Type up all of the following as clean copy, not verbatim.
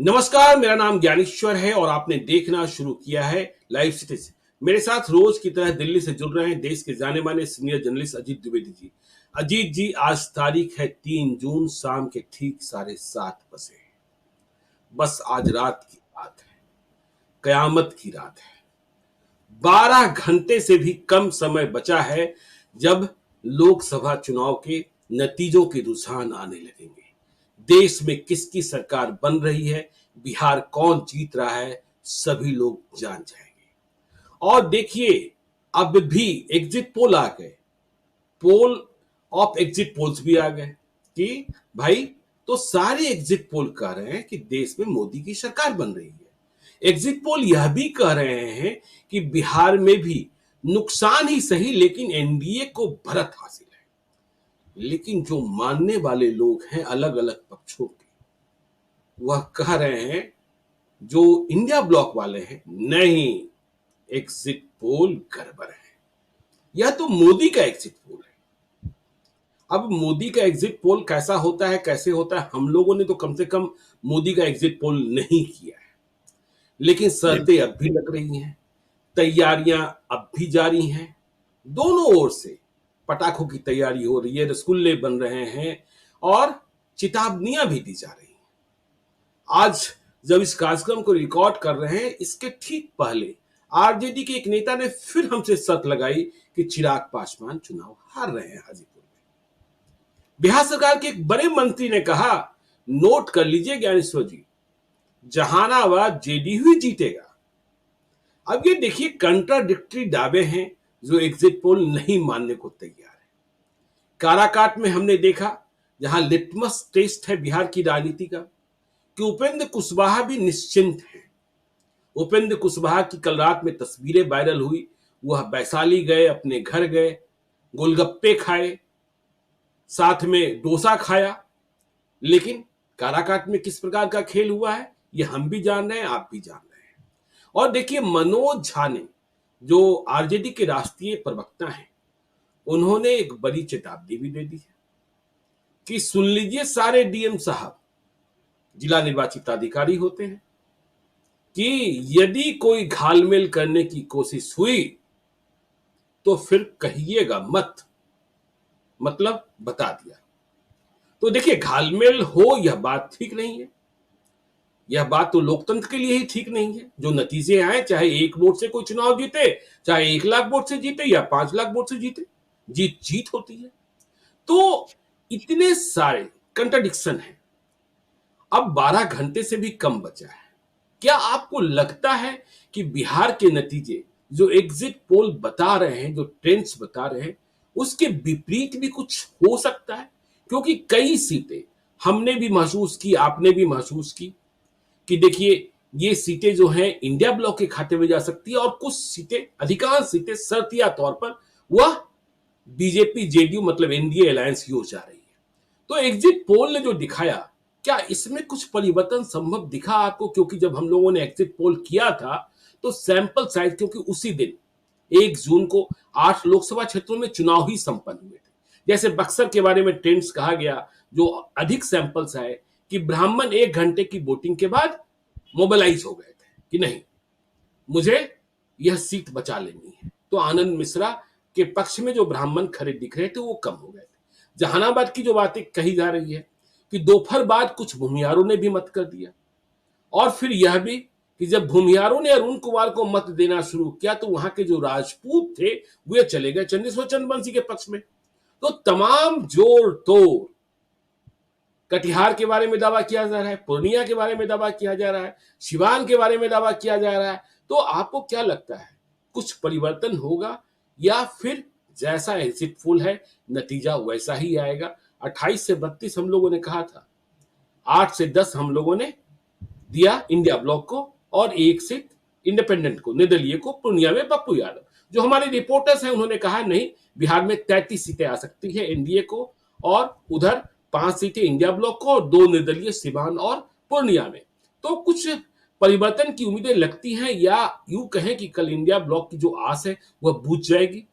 नमस्कार, मेरा नाम ज्ञानेश्वर है और आपने देखना शुरू किया है लाइव सिटीज। मेरे साथ रोज की तरह दिल्ली से जुड़ रहे हैं देश के जाने माने सीनियर जर्नलिस्ट अजीत द्विवेदी जी। अजीत जी, आज तारीख है 3 जून, शाम के ठीक 7:30 बजे। बस आज रात की बात है, कयामत की रात है। 12 घंटे से भी कम समय बचा है जब लोकसभा चुनाव के नतीजों के रुझान आने लगेंगे। देश में किसकी सरकार बन रही है, बिहार कौन जीत रहा है, सभी लोग जान जाएंगे। और देखिए, अब भी एग्जिट पोल आ गए, पोल ऑफ एग्जिट पोल्स भी आ गए कि भाई, तो सारे एग्जिट पोल कह रहे हैं कि देश में मोदी की सरकार बन रही है। एग्जिट पोल यह भी कह रहे हैं कि बिहार में भी नुकसान ही सही लेकिन एनडीए को बढ़त हासिल है। लेकिन जो मानने वाले लोग हैं अलग अलग पक्षों के, वह कह रहे हैं, जो इंडिया ब्लॉक वाले हैं, नहीं, एग्जिट पोल गड़बड़ है। यह तो मोदी का एग्जिट पोल है। अब मोदी का एग्जिट पोल कैसा होता है, कैसे होता है, हम लोगों ने तो कम से कम मोदी का एग्जिट पोल नहीं किया है। लेकिन शर्तें अब भी लग रही हैं, तैयारियां अब भी जारी हैं। दोनों ओर से पटाखों की तैयारी हो रही है, रसगुल्ले बन रहे हैं और चेतावनियां भी दी जा रही हैं। आज जब इस कार्यक्रम को रिकॉर्ड कर रहे हैं, इसके ठीक पहले आरजेडी के एक नेता ने फिर हमसे शर्त लगाई कि चिराग पासवान चुनाव हार रहे हैं हाजीपुर में। बिहार सरकार के एक बड़े मंत्री ने कहा, नोट कर लीजिए ज्ञानेश्वर जी, जहानाबाद जेडीयू ही जीतेगा। अब ये देखिए, कंट्राडिक्टरी दावे हैं जो एग्जिट पोल नहीं मानने को तैयार है। काराकाट में हमने देखा, जहां लिटमस टेस्ट है बिहार की राजनीति का, कि उपेंद्र कुशवाहा भी निश्चिंत हैं। उपेंद्र कुशवाहा की कल रात में तस्वीरें वायरल हुई। वह वैशाली गए, अपने घर गए, गोलगप्पे खाए, साथ में डोसा खाया। लेकिन काराकाट में किस प्रकार का खेल हुआ है, यह हम भी जान रहे हैं, आप भी जान रहे हैं। और देखिए, मनोज झा ने, जो आरजेडी के राष्ट्रीय प्रवक्ता हैं, उन्होंने एक बड़ी चेतावनी भी दे दी है कि सुन लीजिए सारे डीएम साहब, जिला निर्वाचित अधिकारी होते हैं, कि यदि कोई घालमेल करने की कोशिश हुई तो फिर कहिएगा मत, मतलब बता दिया। तो देखिए, घालमेल हो यह बात ठीक नहीं है। यह बात तो लोकतंत्र के लिए ही ठीक नहीं है। जो नतीजे आए, चाहे 1 वोट से कोई चुनाव जीते, चाहे 1 लाख वोट से जीते या 5 लाख वोट से जीते, जीत जीत होती है। तो इतने सारे कंट्राडिक्शन है। अब 12 घंटे से भी कम बचा है। क्या आपको लगता है कि बिहार के नतीजे जो एग्जिट पोल बता रहे हैं, जो ट्रेंड्स बता रहे हैं, उसके विपरीत भी कुछ हो सकता है? क्योंकि कई सीटें हमने भी महसूस की, आपने भी महसूस की, कि देखिए, ये सीटें जो हैं इंडिया ब्लॉक के खाते में जा सकती है और कुछ सीटें, अधिकांश सीटें शर्तिया तौर पर वह बीजेपी जेडीयू मतलब एनडीए अलायंस की ओर जा रही है। तो एग्जिट पोल ने जो दिखाया, क्या इसमें कुछ परिवर्तन संभव दिखा आपको? क्योंकि जब हम लोगों ने एग्जिट पोल किया था तो सैंपल साइज, क्योंकि उसी दिन 1 जून को 8 लोकसभा क्षेत्रों में चुनाव ही संपन्न हुए थे। जैसे बक्सर के बारे में ट्रेंड्स कहा गया, जो अधिक सैंपल्स आए, कि ब्राह्मण 1 घंटे की वोटिंग के बाद मोबिलाइज हो गए थे कि नहीं, मुझे यह सीट बचा लेनी है। तो आनंद मिश्रा के पक्ष में जो ब्राह्मण खड़े दिख रहे थे वो कम हो गए थे। जहानाबाद की जो बातें कही जा रही है कि दोपहर बाद कुछ भूमिहारों ने भी मत कर दिया, और फिर यह भी कि जब भूमिहारों ने अरुण कुमार को मत देना शुरू किया तो वहां के जो राजपूत थे वे चले गए चंदेश्वर चंद्रवंशी के पक्ष में। तो तमाम जोड़ तोड़, कटिहार के बारे में दावा किया जा रहा है, पूर्णिया के बारे में दावा किया जा रहा है, सिवान के बारे में दावा किया जा रहा है। तो आपको क्या लगता है, कुछ परिवर्तन होगा या फिर जैसा एग्जिट पोल है नतीजा वैसा ही आएगा? 28 से 32 हम लोगों ने कहा था, 8 से 10 हम लोगों ने दिया इंडिया ब्लॉक को और 1 सीट इंडिपेंडेंट को, निर्दलीय को, पूर्णिया में पप्पू यादव। जो हमारे रिपोर्टर्स हैं उन्होंने कहा नहीं, बिहार में 33 सीटें आ सकती है एनडीए को, और उधर 5 सीटें इंडिया ब्लॉक को और 2 निर्दलीय सिवान और पूर्णिया में। तो कुछ परिवर्तन की उम्मीदें लगती हैं, या यूं कहें कि कल इंडिया ब्लॉक की जो आस है वह बुझ जाएगी?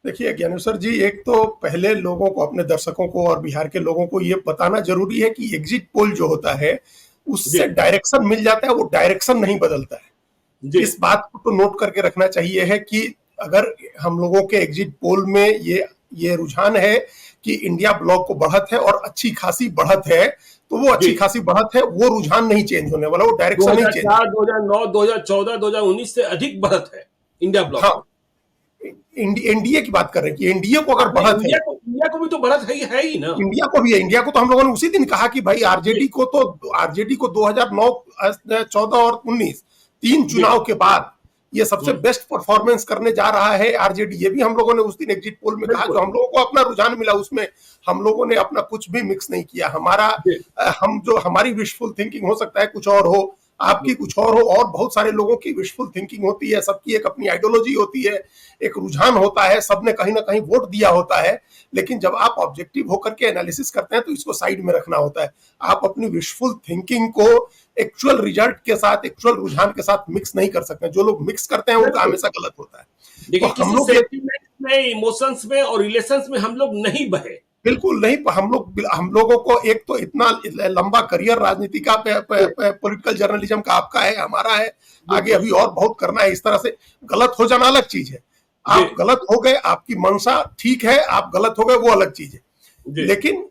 देखिए ज्ञानेश्वर जी, एक तो पहले लोगों को, अपने दर्शकों को और बिहार के लोगों को ये बताना जरूरी है कि एग्जिट पोल जो होता है जी उससे डायरेक्शन मिल जाता है, वो डायरेक्शन नहीं बदलता है। जी इस बात को तो नोट करके रखना चाहिए है कि अगर हम लोगों के एग्जिट पोल में ये रुझान है कि इंडिया ब्लॉक को बढ़त है और अच्छी खासी बढ़त है, तो वो जी अच्छी खासी बढ़त है, वो रुझान नहीं चेंज होने वाला, वो डायरेक्शन नहीं चेंज। 2004 2009 2014 2019 से अधिक बढ़त है इंडिया ब्लॉक हाँ, को। एनडीए की बात कर रहे हैं कि एनडीए को अगर हाँ, नहीं, बढ़त है, इंडिया को भी तो बढ़त है ही ना। इंडिया को भी है। इंडिया को तो हम लोगों ने उसी दिन कहा कि भाई जी आरजेडी को 2009, 14 और 19 तीन जी चुनाव के बाद ये सबसे हम्म, बेस्ट परफॉर्मेंस करने जा रहा है आरजेडी। ये भी हम लोगों ने उस दिन एग्जिट पोल में कहा। बिल्कुल जो हम लोगों को अपना रुझान मिला उसमें हम लोगों ने अपना कुछ भी मिक्स नहीं किया। जी हम जो हमारी विशफुल थिंकिंग हो सकता है कुछ और हो, आपकी कुछ और हो, और बहुत सारे लोगों की विशफुल थिंकिंग होती है, सबकी एक अपनी आइडियोलॉजी होती है, एक रुझान होता है, सबने कहीं ना कहीं वोट दिया होता है। लेकिन जब आप ऑब्जेक्टिव होकर के एनालिसिस करते हैं तो इसको साइड में रखना होता है। आप अपनी विशफुल थिंकिंग को एक्चुअल रिजल्ट के साथ, एक्चुअल रुझान के साथ मिक्स नहीं कर सकते। जो लोग मिक्स करते हैं उनका बिल्कुल। हमेशा गलत होता है। तो देखिए हम किसी लोग सेंटिमेंट में, इमोशंस में और रिलेशंस में हम लोग नहीं बहे। बिल्कुल नहीं, हम लोगों को एक तो इतना लंबा करियर राजनीति का, पॉलिटिकल जर्नलिज्म का आपका है, हमारा है, आगे बिल्कुल अभी और बहुत करना है। इस तरह से गलत हो जाना अलग चीज है। जी आप गलत हो गए, आपकी मंशा ठीक है, आप गलत हो गए वो अलग चीज है। जी लेकिन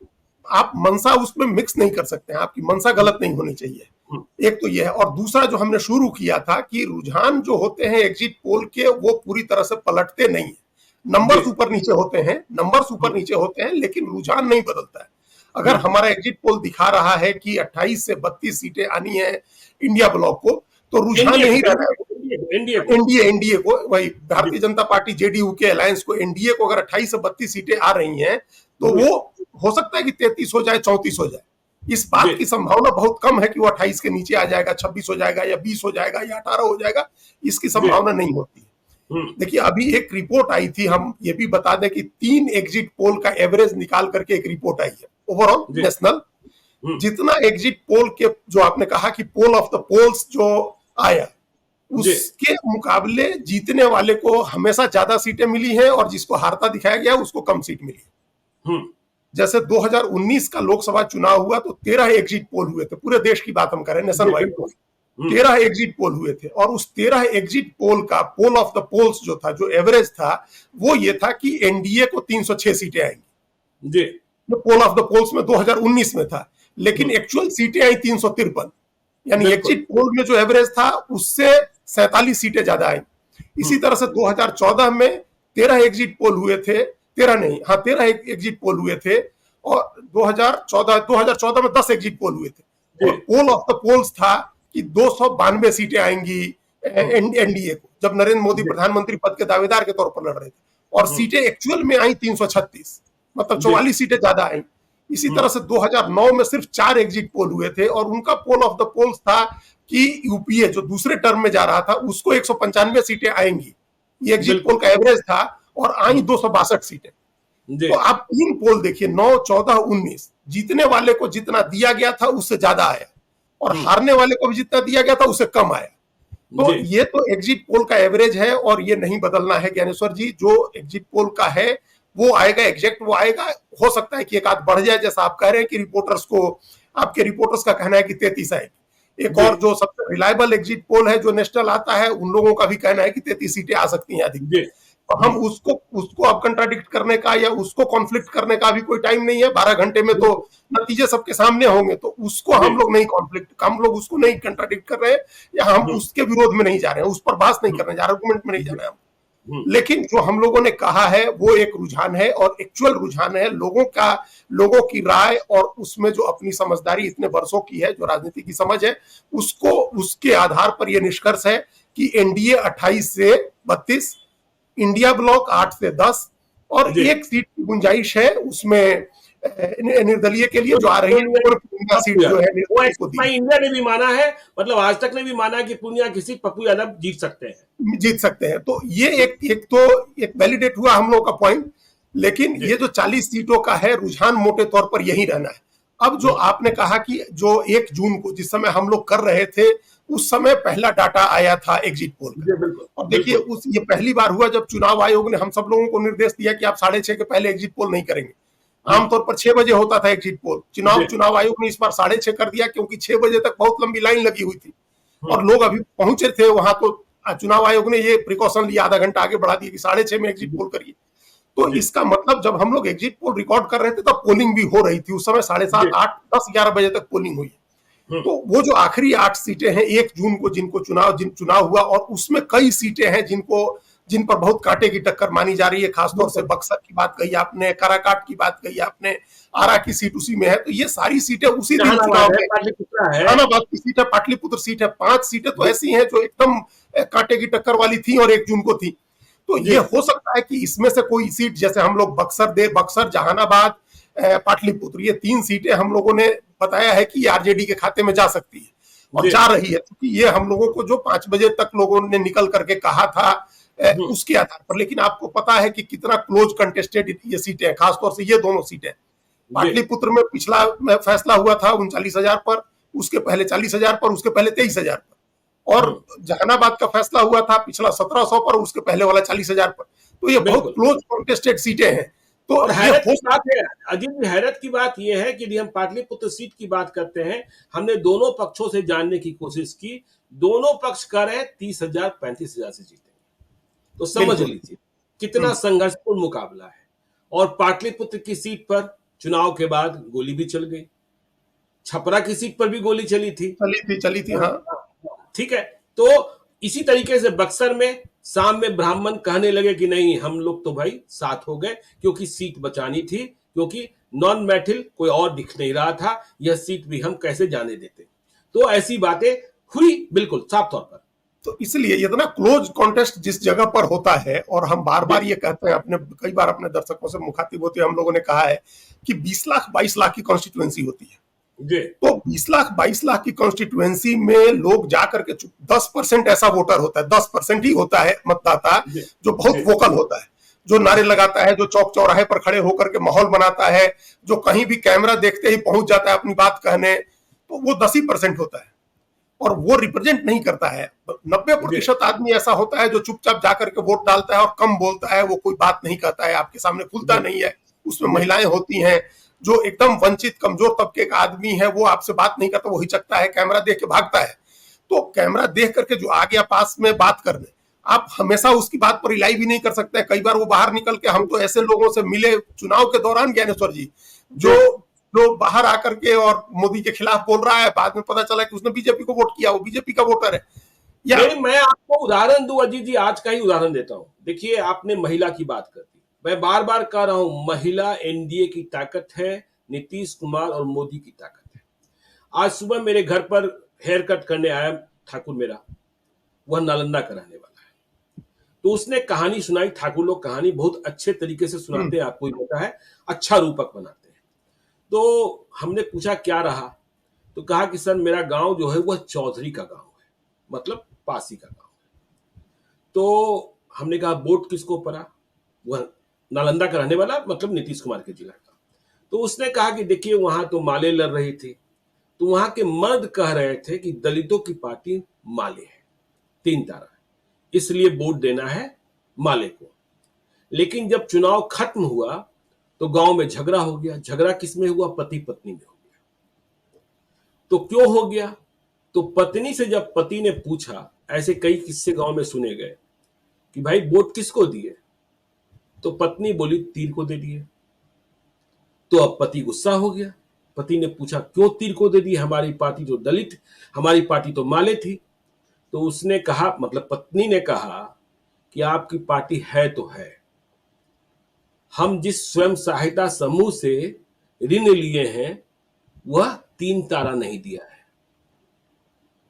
आप मंशा उसमें मिक्स नहीं कर सकते हैं, आपकी मंशा गलत नहीं होनी चाहिए। हम्म, एक तो यह है, और दूसरा जो हमने शुरू किया था कि रुझान जो होते हैं एग्जिट पोल के, वो पूरी तरह से पलटते नहीं है। जी नंबर्स ऊपर नीचे होते हैं, नंबर्स ऊपर हम्म, नीचे होते हैं, लेकिन रुझान नहीं बदलता है। अगर हम्म, हमारा एग्जिट पोल दिखा रहा है कि 28 से 32 सीटें आनी है इंडिया ब्लॉक को, तो रुझान एनडीए यही को रहना है। एनडीए को एनडीए को, वही जी भारतीय जनता पार्टी जेडीयू के अलायंस को, एनडीए को अगर 28 से 32 सीटें आ रही हैं तो जी वो हो सकता है कि 33 हो जाए, 34 हो जाए। इस जी बात की संभावना बहुत कम है कि वो 28 के नीचे आ जाएगा, 26 हो जाएगा या 20 हो जाएगा या 18 हो जाएगा। इसकी जी संभावना नहीं होती है। हम्म, देखिए अभी एक रिपोर्ट आई थी, हम ये भी बता दें कि 3 एग्जिट पोल का एवरेज निकाल करके एक रिपोर्ट आई है ओवरऑल जी नेशनल। हम्म, जितना एग्जिट पोल के, जो आपने कहा कि पोल ऑफ द पोल्स जो आया, जी उसके मुकाबले जीतने वाले को हमेशा ज्यादा सीटें मिली हैं और जिसको हारता दिखाया गया उसको कम सीट मिली है। हम्म, जैसे 2019 का लोकसभा चुनाव हुआ तो 13 एग्जिट पोल हुए थे, पूरे देश की बात हम करें, नेशन जी वाइड बिल्कुल 13 एग्जिट पोल हुए थे। और उस 13 एग्जिट पोल का पोल ऑफ द पोल्स जो था, जो एवरेज था, वो ये था कि एनडीए को 306 सीटें आएंगी। जी ये पोल ऑफ द पोल्स में 2019 में था, लेकिन हम्म, एक्चुअल सीटें आई 353। यानी बिल्कुल एग्जिट पोल में जो एवरेज था उससे 47 सीटें ज्यादा आई। इसी हम्म, तरह से 2014 में 13 एग्जिट पोल हुए थे, 13 नहीं, हाँ 13 एग्जिट पोल हुए थे, और 2014 में 10 एग्जिट पोल हुए थे। जी और पोल ऑफ द पोल्स था कि 292 सीटें आएंगी हम्म, एनडीए को, जब नरेंद्र मोदी जी प्रधानमंत्री पद के दावेदार के तौर पर लड़ रहे थे। और हम्म, सीटें एक्चुअल में आई 336, मतलब जी 44 सीटें ज्यादा आई। इसी हम्म, तरह से 2009 में सिर्फ 4 एग्जिट पोल हुए थे, और उनका पोल ऑफ द पोल्स था कि यूपीए जो दूसरे टर्म में जा रहा था उसको 195 सीटें आएंगी। ये एग्जिट पोल बिल्कुल का एवरेज था, और आई हम्म, 262 सीटें। जी तो आप 3 पोल देखिए, 9, 14, 19, जीतने वाले को जितना दिया गया था उससे ज्यादा आया, और हम्म, हारने वाले को भी जितना दिया गया था उससे कम आया। तो जी ये तो एग्जिट पोल का एवरेज है, और ये नहीं बदलना है ज्ञानेश्वर जी। जो एग्जिट पोल का है वो आएगा, एग्जैक्ट वो आएगा। हो सकता है कि एक आध बढ़ जाए, जैसा आप कह रहे हैं कि आपके रिपोर्टर्स का कहना है कि 33 आएगी। एक जी और जो सबसे रिलायबल एग्जिट पोल है जो नेशनल आता है, उन लोगों का भी कहना है कि 33 सीटें आ सकती हैं अधिकतम। जी तो हम उसको उसको अब कंट्राडिक्ट करने का या उसको कॉन्फ्लिक्ट करने का भी कोई टाइम नहीं है। 12 घंटे में तो बिल्कुल नतीजे सबके सामने होंगे, तो उसको जी हम लोग नहीं कॉन्फ्लिक्ट, हम लोग उसको नहीं कंट्राडिक्ट कर रहे हैं, या हम हम्म, उसके विरोध में नहीं जा रहे हैं, उस पर बात नहीं हम्म, कर रहे हैं, आर्गुमेंट में नहीं जा जी रहे हैं हम। हम्म, लेकिन जो हम लोगों ने कहा है वो एक रुझान है, और एक्चुअल रुझान है लोगों की राय, और उसमें जो अपनी समझदारी इतने वर्षों की है, जो राजनीति की समझ है, उसको, उसके आधार पर यह निष्कर्ष है कि एनडीए 28 से 32, इंडिया ब्लॉक 8 से 10, और जी एक सीट की गुंजाइश है उसमें निर्दलीय के लिए जो आ रही है, पूर्णिया सीट पप्पू जो यादव है वो निर्दलीय को दी, इंडिया ने भी माना है, मतलब आज तक ने भी माना है कि पूर्णिया की सीट पप्पू यादव जीत सकते हैं। जीत सकते हैं। तो ये एक वैलिडेट हुआ हम लोग का पॉइंट। लेकिन जी ये जो 40 सीटों का है रुझान, मोटे तौर पर यही रहना है। अब जो आपने कहा कि जो 1 जून को जिस समय हम लोग कर रहे थे, उस समय पहला डाटा आया था एग्जिट पोल का। जी बिल्कुल और देखिए बिल्कुल। ये पहली बार हुआ जब चुनाव आयोग ने हम सब लोगों को निर्देश दिया कि आप 6:30 के पहले एग्जिट पोल नहीं करेंगे। आमतौर पर 6 बजे होता था एग्जिट पोल। जी चुनाव आयोग ने इस बार 6:30 कर दिया, क्योंकि 6 बजे तक बहुत लंबी लाइन लगी हुई थी और लोग अभी पहुंचे थे वहां। तो चुनाव आयोग ने ये प्रिकॉशन लिया, आधा घंटा आगे बढ़ा दिया कि 6:30 में एग्जिट पोल करिए। तो जी इसका मतलब जब हम लोग एग्जिट पोल रिकॉर्ड कर रहे थे तब पोलिंग भी हो रही थी। उस समय 7:30, जी 8, 10, 11 बजे तक पोलिंग हुई। तो वो जो आखिरी 8 सीटें हैं 1 जून को जिनको चुनाव हुआ, और उसमें कई सीटें हैं जिन पर बहुत कांटे की टक्कर मानी जा रही है। खासतौर से बक्सर की बात कही आपने, काराकाट की बात कही आपने, आरा की सीट उसी में है। तो ये सारी सीटें उसी दिन चुनाव जहानाबाद है, में, पाटलिपुत्रा है। जहानाबाद की सीट है, पाटलिपुत्र सीट है। 5 सीटें तो ऐसी हैं जो एकदम कांटे की टक्कर वाली थी और 1 जून को थी। तो ये हो सकता है कि इसमें से कोई सीट, जैसे हम लोग बक्सर, जहानाबाद, पाटलिपुत्र, ये 3 सीटें हम लोगों ने बताया है कि आरजेडी के खाते में जा सकती है और जा रही है, क्योंकि ये हम लोगों को जो 5 बजे तक लोगों ने निकल करके कहा था उसके आधार पर। लेकिन आपको पता है कि कितना क्लोज कंटेस्टेड ये सीटें हैं, खासतौर से ये दोनों सीटें। पाटलिपुत्र में पिछला फैसला हुआ था 39,000 पर, उसके पहले 40,000 पर, उसके पहले 23,000 पर। और जहानाबाद का फैसला हुआ था पिछला 1,700 पर, उसके पहले वाला 40,000 पर। तो ये बहुत क्लोज कॉन्टेस्टेड सीटें हैं। तो और हैरत की बात है अजीत जी, हैरत की बात यह है कि यदि हम पाटलिपुत्र सीट की बात करते हैं, हमने दोनों पक्षों से जानने की कोशिश की, दोनों पक्ष कह रहे हैं 30,000 35,000 से जीतेंगे। तो समझ लीजिए कितना संघर्षपूर्ण मुकाबला है। और पाटलिपुत्र की सीट पर चुनाव के बाद गोली भी चल गई, छपरा की सीट पर भी गोली चली थी हाँ। ठीक है। तो इसी तरीके से बक्सर में शाम में ब्राह्मण कहने लगे कि नहीं, हम लोग तो भाई साथ हो गए, क्योंकि सीट बचानी थी, क्योंकि नॉन मैथिल कोई और दिख नहीं रहा था, यह सीट भी हम कैसे जाने देते। तो ऐसी बातें हुई बिल्कुल साफ तौर पर। तो इसलिए इतना क्लोज कॉन्टेस्ट जिस जगह पर होता है, और हम बार बार ये कहते हैं, अपने कई बार अपने दर्शकों से मुखातिब होते हैं, हम लोगों ने कहा है कि 20 लाख 22 लाख की कॉन्स्टिट्यूएंसी होती है। तो 20 लाख 22 लाख की कॉन्स्टिट्यूएंसी में लोग जाकर के 10% ऐसा वोटर होता है, 10% ही होता है मतदाता जो बहुत वोकल होता है, जो नारे लगाता है, जो चौक चौराहे पर खड़े होकर के माहौल बनाता है, जो कहीं भी कैमरा देखते ही पहुंच जाता है अपनी बात कहने। तो वो 10 ही % होता है और वो रिप्रेजेंट नहीं करता है। 90% आदमी ऐसा होता है जो चुपचाप जाकर के वोट डालता है और कम बोलता है, वो कोई बात नहीं कहता है, आपके सामने खुलता नहीं है। उसमें महिलाएं होती हैं, जो एकदम वंचित कमजोर तबके का आदमी है, वो आपसे बात नहीं करता, वो हिचकता है, कैमरा देख के भागता है। तो कैमरा देख करके जो आ गया पास में बात करने, आप हमेशा उसकी बात पर रिलाई भी नहीं कर सकते। कई बार वो बाहर निकल के, हम तो ऐसे लोगों से मिले चुनाव के दौरान ज्ञानेश्वर जी, जो बाहर आकर के और मोदी के खिलाफ बोल रहा है, बाद में पता चला कि उसने बीजेपी को वोट किया, वो बीजेपी का वोटर है। नहीं, मैं आपको उदाहरण दूं अजीत जी, आज का ही उदाहरण देता हूं। देखिए, आपने महिला की बात कर दी, मैं बार बार कह रहा हूं, महिला एनडीए की ताकत है, नीतीश कुमार और मोदी की ताकत है। आज सुबह मेरे घर पर हेयर कट करने आया ठाकुर मेरा, वह नालंदा का रहने वाला है। तो उसने कहानी सुनाई, ठाकुर लोग कहानी बहुत अच्छे तरीके से सुनाते हैं, आपको ही पता है, अच्छा रूपक बनाते हैं। तो हमने पूछा क्या रहा, तो कहा कि सर मेरा गांव जो है वह चौधरी का गांव है, मतलब पासी का गांव है। तो हमने कहा वोट किसको पड़ा, वह नालंदा का रहने वाला, मतलब नीतीश कुमार के जिला का। तो उसने कहा कि देखिए वहां तो माले लड़ रही थी, तो वहां के मर्द कह रहे थे कि दलितों की पार्टी माले है, 3 तारा, इसलिए वोट देना है माले को। लेकिन जब चुनाव खत्म हुआ तो गांव में झगड़ा हो गया। झगड़ा किसमें हुआ, पति पत्नी में हो गया। तो क्यों हो गया, तो पत्नी से जब पति ने पूछा, ऐसे कई किस्से गांव में सुने गए कि भाई वोट किसको दिए, तो पत्नी बोली तीर को दे दिए। तो अब पति गुस्सा हो गया, पति ने पूछा क्यों तीर को दे दी, हमारी पार्टी जो दलित, हमारी पार्टी तो माले थी। तो उसने कहा, मतलब पत्नी ने कहा कि आपकी पार्टी है तो है, हम जिस स्वयं सहायता समूह से ऋण लिए हैं वह 3 तारा नहीं दिया है,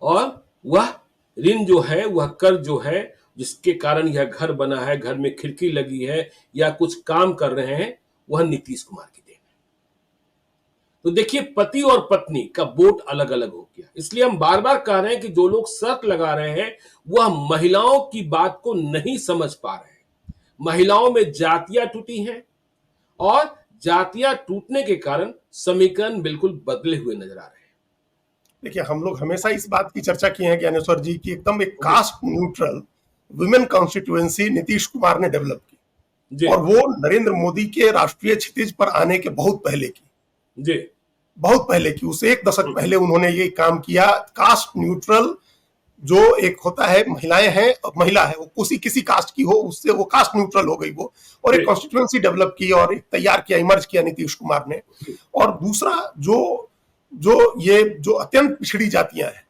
और वह ऋण जो है, वह कर्ज जो है, जिसके कारण यह घर बना है, घर में खिड़की लगी है या कुछ काम कर रहे हैं, वह नीतीश कुमार की देन है। तो देखिए, पति और पत्नी का वोट अलग अलग हो गया। इसलिए हम बार बार कह रहे हैं कि जो लोग शर्त लगा रहे हैं वह महिलाओं की बात को नहीं समझ पा रहे हैं। महिलाओं में जातियां टूटी हैं और जातियां टूटने के कारण समीकरण बिल्कुल बदले हुए नजर आ रहे देखिए, हम लोग हमेशा इस बात की चर्चा की है ज्ञानेश्वर जी की एकदम एक हैं। Caste neutral women constituency Nitish Kumar ने डेवलप की, जी और वो नरेंद्र मोदी के राष्ट्रीय क्षितिज पर आने के बहुत पहले की, जी बहुत पहले की, उससे एक दशक हम्म, पहले उन्होंने ये काम किया। कास्ट न्यूट्रल जो एक होता है, महिलाएं हैं, महिला है वो किसी किसी कास्ट की हो, उससे वो कास्ट न्यूट्रल हो गई वो, और एक जी कॉन्स्टिट्यूएंसी डेवलप की और एक तैयार किया, इमर्ज किया नीतीश कुमार ने। जी, और दूसरा, जो जो ये जो अत्यंत पिछड़ी जातियां हैं,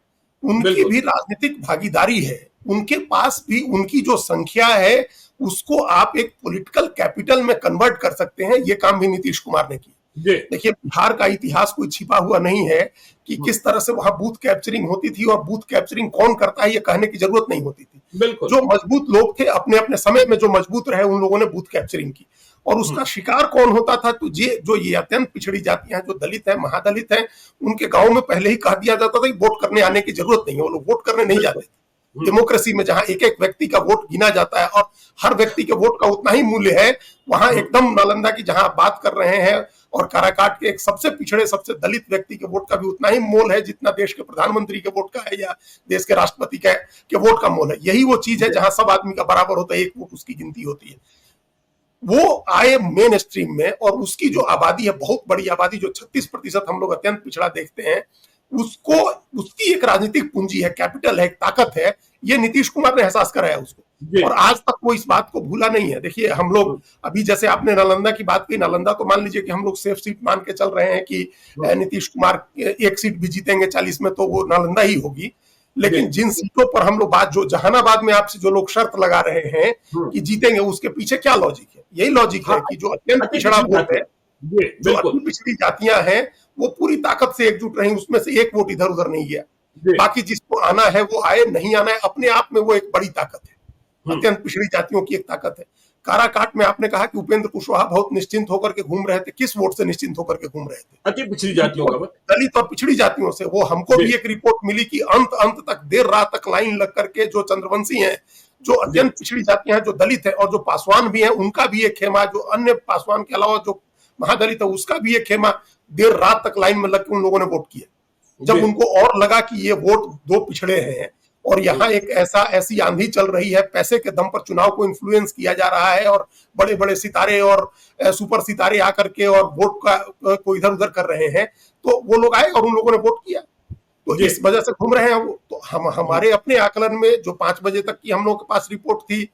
उनकी बिल्कुल भी राजनीतिक भागीदारी है, उनके पास भी उनकी जो संख्या है उसको आप एक पॉलिटिकल कैपिटल में कन्वर्ट कर सकते हैं, ये काम भी नीतीश कुमार ने किया। जी देखिए, बिहार का इतिहास कोई छिपा हुआ नहीं है कि हम्म, किस तरह से वहां बूथ कैप्चरिंग होती थी, और बूथ कैप्चरिंग कौन करता है ये कहने की जरूरत नहीं होती थी। बिल्कुल जो मजबूत लोग थे अपने अपने समय में, जो मजबूत रहे, उन लोगों ने बूथ कैप्चरिंग की, और हम्म, उसका शिकार कौन होता था? तो ये जो ये अत्यंत पिछड़ी जातियां हैं, जो दलित है, महादलित है, उनके गांव में पहले ही कह दिया जाता था कि वोट करने आने की जरूरत नहीं है, वो लोग वोट करने नहीं बिल्कुल जाते। डेमोक्रेसी में जहां एक एक व्यक्ति का वोट गिना जाता है और हर व्यक्ति के वोट का उतना ही मूल्य है, वहां हम्म, एकदम नालंदा की जहां आप बात कर रहे हैं, और काराकाट के एक सबसे पिछड़े, सबसे दलित व्यक्ति के वोट का भी उतना ही मोल है जितना देश के प्रधानमंत्री के वोट का है, या देश के राष्ट्रपति के वोट का मोल है। यही वो चीज है जी जहां सब आदमी का बराबर होता है, एक वोट उसकी गिनती होती है। वो आए मेन स्ट्रीम में, और उसकी जो आबादी है, बहुत बड़ी आबादी, जो 36% हम लोग अत्यंत पिछड़ा देखते हैं, उसको, उसकी एक राजनीतिक पूंजी है, कैपिटल है, एक ताकत है। ये नीतीश कुमार ने एहसास कराया उसको, जी और आज तक वो इस बात को भूला नहीं है। देखिए, हम लोग अभी जैसे आपने नालंदा की बात की, नालंदा तो मान लीजिए कि हम लोग सेफ सीट मान के चल रहे हैं कि हम्म, नीतीश कुमार एक सीट भी जीतेंगे 40 में, तो वो नालंदा ही होगी। जी लेकिन जिन सीटों पर हम लोग बात, जो जहानाबाद में आपसे जो लोग शर्त लगा रहे हैं हम्म, कि जीतेंगे, उसके पीछे क्या लॉजिक है? यही लॉजिक हाँ है कि जो अत्यंत अति पिछड़ा पिछड़ी वोट जाति है, जी जो अति बिल्कुल पिछड़ी जातियां हैं, वो पूरी ताकत से एकजुट रही, उसमें से एक वोट इधर उधर नहीं गया। जी बाकी जिसको आना है वो आए, नहीं आना है, अपने आप में वो एक बड़ी ताकत है, हम्म, अत्यंत पिछड़ी जातियों की एक ताकत है। काराकाट में आपने कहा कि उपेंद्र कुशवाहा बहुत निश्चिंत होकर के घूम रहे थे, किस वोट से निश्चिंत होकर के घूम रहे थे? अति पिछड़ी जातियों का मत दलित और पिछड़ी जातियों से। वो हमको जी भी एक रिपोर्ट मिली कि अंत अंत तक, देर रात तक लाइन लग करके, जो चंद्रवंशी हैं, जो जी अत्यंत पिछड़ी जातियां हैं, जो दलित है, और जो पासवान भी हैं, उनका भी एक खेमा, जो अन्य पासवान के अलावा जो महादलित है, उसका भी एक खेमा, देर रात तक लाइन में लग के उन लोगों ने वोट किया। जी जब उनको और लगा कि ये वोट दो पिछड़े हैं, और यहाँ एक ऐसी आंधी चल रही है, पैसे के दम पर चुनाव को इन्फ्लुएंस किया जा रहा है, और बड़े बड़े सितारे और सुपर सितारे आकर के और वोट को इधर उधर कर रहे हैं, तो वो लोग आए और उन लोगों ने वोट किया। तो जी इस वजह से घूम रहे हैं वो। तो हम हमारे अपने आकलन में जो 5 बजे तक की हम लोग के पास रिपोर्ट थी,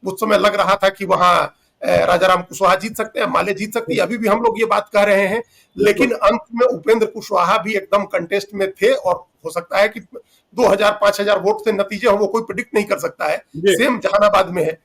उस समय लग रहा था कि वहां राजाराम कुशवाहा जीत सकते हैं, माले जीत सकती है, अभी भी हम लोग ये बात कह रहे हैं। लेकिन बिल्कुल अंत में उपेंद्र कुशवाहा भी एकदम कंटेस्ट में थे, और हो सकता है कि 2000-5000 वोट से नतीजे हो, वो कोई प्रिडिक्ट नहीं कर सकता है। जी सेम जहानाबाद में है,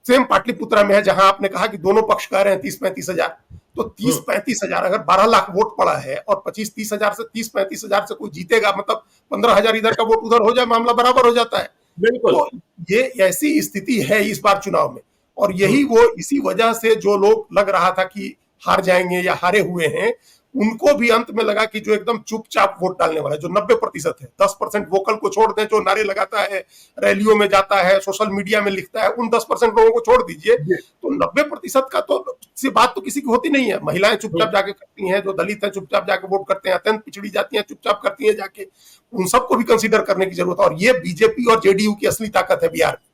सेम पाटलिपुत्रा में है, जहां आपने कहा कि दोनों पक्ष कह रहे हैं 30-35 हजार। तो तीस हम्म, पैंतीस हजार अगर 12 लाख वोट पड़ा है, और 25-30 हजार से, 30-35 हजार से कोई जीतेगा, मतलब 15 हजार इधर का वोट उधर हो जाए, मामला बराबर हो जाता है। बिल्कुल तो ये ऐसी स्थिति है इस बार चुनाव में, और हम्म, यही वो, इसी वजह से जो लोग लग रहा था कि हार जाएंगे या हारे हुए हैं, उनको भी अंत में लगा कि जो एकदम चुपचाप वोट डालने वाला है, जो 90% है, 10% वोकल को छोड़ दें, जो नारे लगाता है, रैलियों में जाता है, सोशल मीडिया में लिखता है, उन 10% लोगों को छोड़ दीजिए, जी तो 90% का तो से बात तो किसी की होती नहीं है। महिलाएं हम्म, चुपचाप जाके करती हैं, जो दलित हैं चुपचाप जाके वोट करते हैं, अत्यंत पिछड़ी जाती हैं चुपचाप करती हैं जाके। उन सबको भी कंसीडर करने की जरूरत है, और ये बीजेपी और जेडीयू की असली ताकत है बिहार में।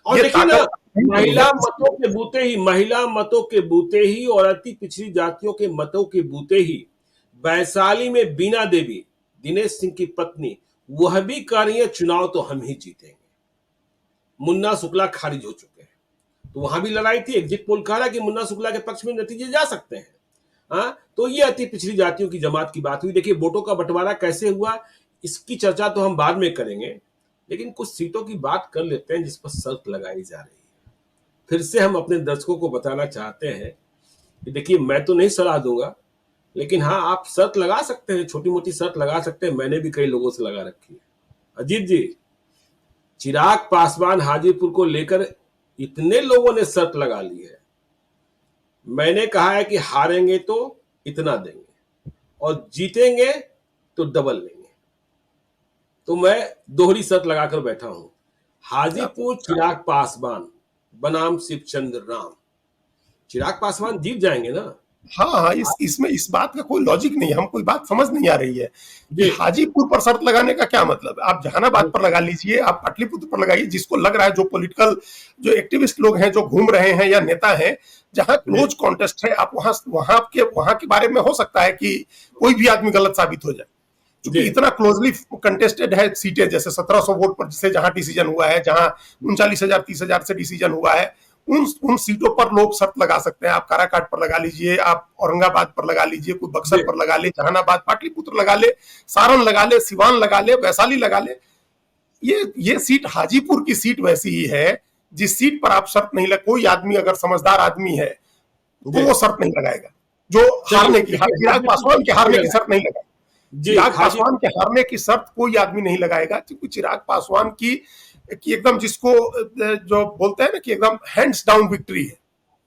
और ये देखिए ना ताकत नहीं है। महिला मतों के बूते ही महिला मतों के बूते ही और अति पिछड़ी जातियों के मतों के बूते ही वैशाली में बीना देवी दिनेश सिंह की पत्नी वह भी कह रही है चुनाव तो हम ही जीतेंगे। मुन्ना शुक्ला खारिज हो चुके हैं, तो वहां भी लड़ाई थी। एग्जिट पोल कह रहा है कि मुन्ना शुक्ला के पक्ष में नतीजे जा सकते हैं। हाँ, तो ये अति पिछड़ी जातियों की जमात की बात हुई। देखिए वोटों का बंटवारा कैसे हुआ इसकी चर्चा तो हम बाद में करेंगे, लेकिन कुछ सीटों की बात कर लेते हैं जिस पर शर्त लगाई जा रही है। फिर से हम अपने दर्शकों को बताना चाहते हैं कि देखिए मैं तो नहीं सलाह दूंगा, लेकिन हाँ आप शर्त लगा सकते हैं, छोटी मोटी शर्त लगा सकते हैं। मैंने भी कई लोगों से लगा रखी है। अजीत जी, चिराग पासवान हाजीपुर को लेकर इतने लोगों ने शर्त लगा ली है। मैंने कहा है कि हारेंगे तो इतना देंगे और जीतेंगे तो डबल लेंगे। तो मैं दोहरी शर्त लगाकर बैठा हूं। हाजीपुर चिराग पासवान बनाम शिवचंद्र राम। चिराग पासवान जीत जाएंगे ना? हाँ हाँ, इसमें इस बात का कोई लॉजिक नहीं है, हमको कोई बात समझ नहीं आ रही है कि जी हाजीपुर पर शर्त लगाने का क्या मतलब है। आप जहानाबाद पर लगा लीजिए, आप पाटलिपुत्र पर लगाइए, जिसको लग रहा है, जो पॉलिटिकल जो एक्टिविस्ट लोग हैं जो घूम रहे हैं या नेता हैं, जहां जी क्लोज कॉन्टेस्ट है, आप वहां के बारे में हो सकता है कि कोई भी आदमी गलत साबित हो जाए। जी क्योंकि इतना क्लोजली कंटेस्टेड है सीटें, जैसे 1700 वोट पर जिसे जहां डिसीजन हुआ है, जहां 39,000 30,000 से डिसीजन हुआ है, उन सीटों पर लोग शर्त लगा सकते हैं। आप काराकाट पर लगा लीजिए, आप औरंगाबाद पर लगा लीजिए, कोई बक्सर जी पर लगा ले, जहानाबाद, पाटलिपुत्र लगा ले, सारण लगा ले, सिवान लगा ले, वैशाली लगा ले। ये सीट हाजीपुर की सीट वैसी ही है जिस सीट पर आप शर्त नहीं लग, कोई आदमी अगर समझदार आदमी है तो जी वो शर्त नहीं लगाएगा। जो चलिए हारने की, देखिए चिराग हाजीपुर पासवान के पर हारने की लगा शर्त नहीं लगाएगा। जी चिराग पासवान हाजीपुर के हारने की शर्त कोई आदमी नहीं लगाएगा, क्योंकि चिराग पासवान की एकदम, जिसको जो बोलते हैं ना कि एकदम हैंड्स डाउन विक्ट्री है,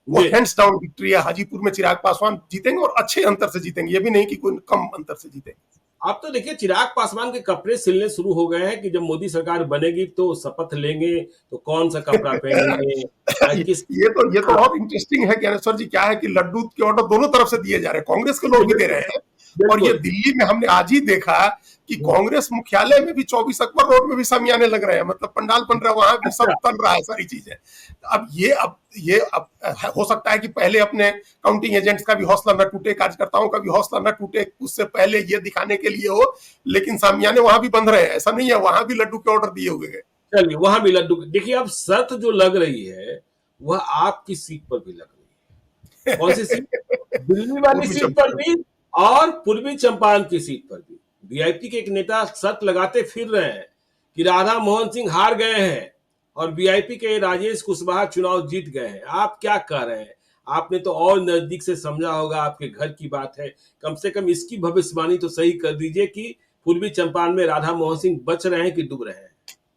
वो जी हैंड्स डाउन विक्ट्री है। हाजीपुर में चिराग पासवान जीतेंगे और अच्छे अंतर से जीतेंगे, ये भी नहीं कि कोई कम अंतर से जीतेंगे। अब तो देखिए चिराग पासवान के कपड़े सिलने शुरू हो गए हैं कि जब मोदी सरकार बनेगी तो शपथ लेंगे तो कौन सा कपड़ा पहनेंगे, किस ये तो हाँ, बहुत इंटरेस्टिंग है ज्ञानेश्वर जी। क्या है कि लड्डू के ऑर्डर दोनों तरफ से दिए जा रहे हैं, कांग्रेस के लोग भी दे रहे हैं, और ये बिल्कुल दिल्ली में हमने आज ही देखा कि कांग्रेस मुख्यालय में भी 24 अकबर रोड में भी सामियाने लग रहे हैं, मतलब पंडाल बन रहा है, वहां भी सब अच्छा बन रहा है सारी चीजें। अब हो सकता है कि पहले अपने काउंटिंग एजेंट्स का भी हौसला न टूटे, कार्यकर्ताओं का भी हौसला न टूटे, उससे पहले ये दिखाने के लिए हो, लेकिन सामियाने वहां भी बंध रहे हैं, ऐसा नहीं है, वहां भी लड्डू के ऑर्डर दिए हुए हैं। चलिए वहां भी लड्डू देखिए अब शर्त जो लग रही है वह आपकी सीट पर भी लग रही है। कौन सी सीट? दिल्ली वाली पूर्वी सीट पर चंपारण। भी और पूर्वी चंपारण की सीट पर भी वीआईपी के एक नेता शर्त लगाते फिर रहे हैं कि राधा मोहन सिंह हार गए हैं और वीआईपी के राजेश कुशवाहा चुनाव जीत गए हैं। आप क्या कह रहे हैं? आपने तो और नजदीक से समझा होगा, आपके घर की बात है, कम से कम इसकी भविष्यवाणी तो सही कर दीजिए कि पूर्वी चंपारण में राधा मोहन सिंह बच रहे हैं कि डूब रहे हैं?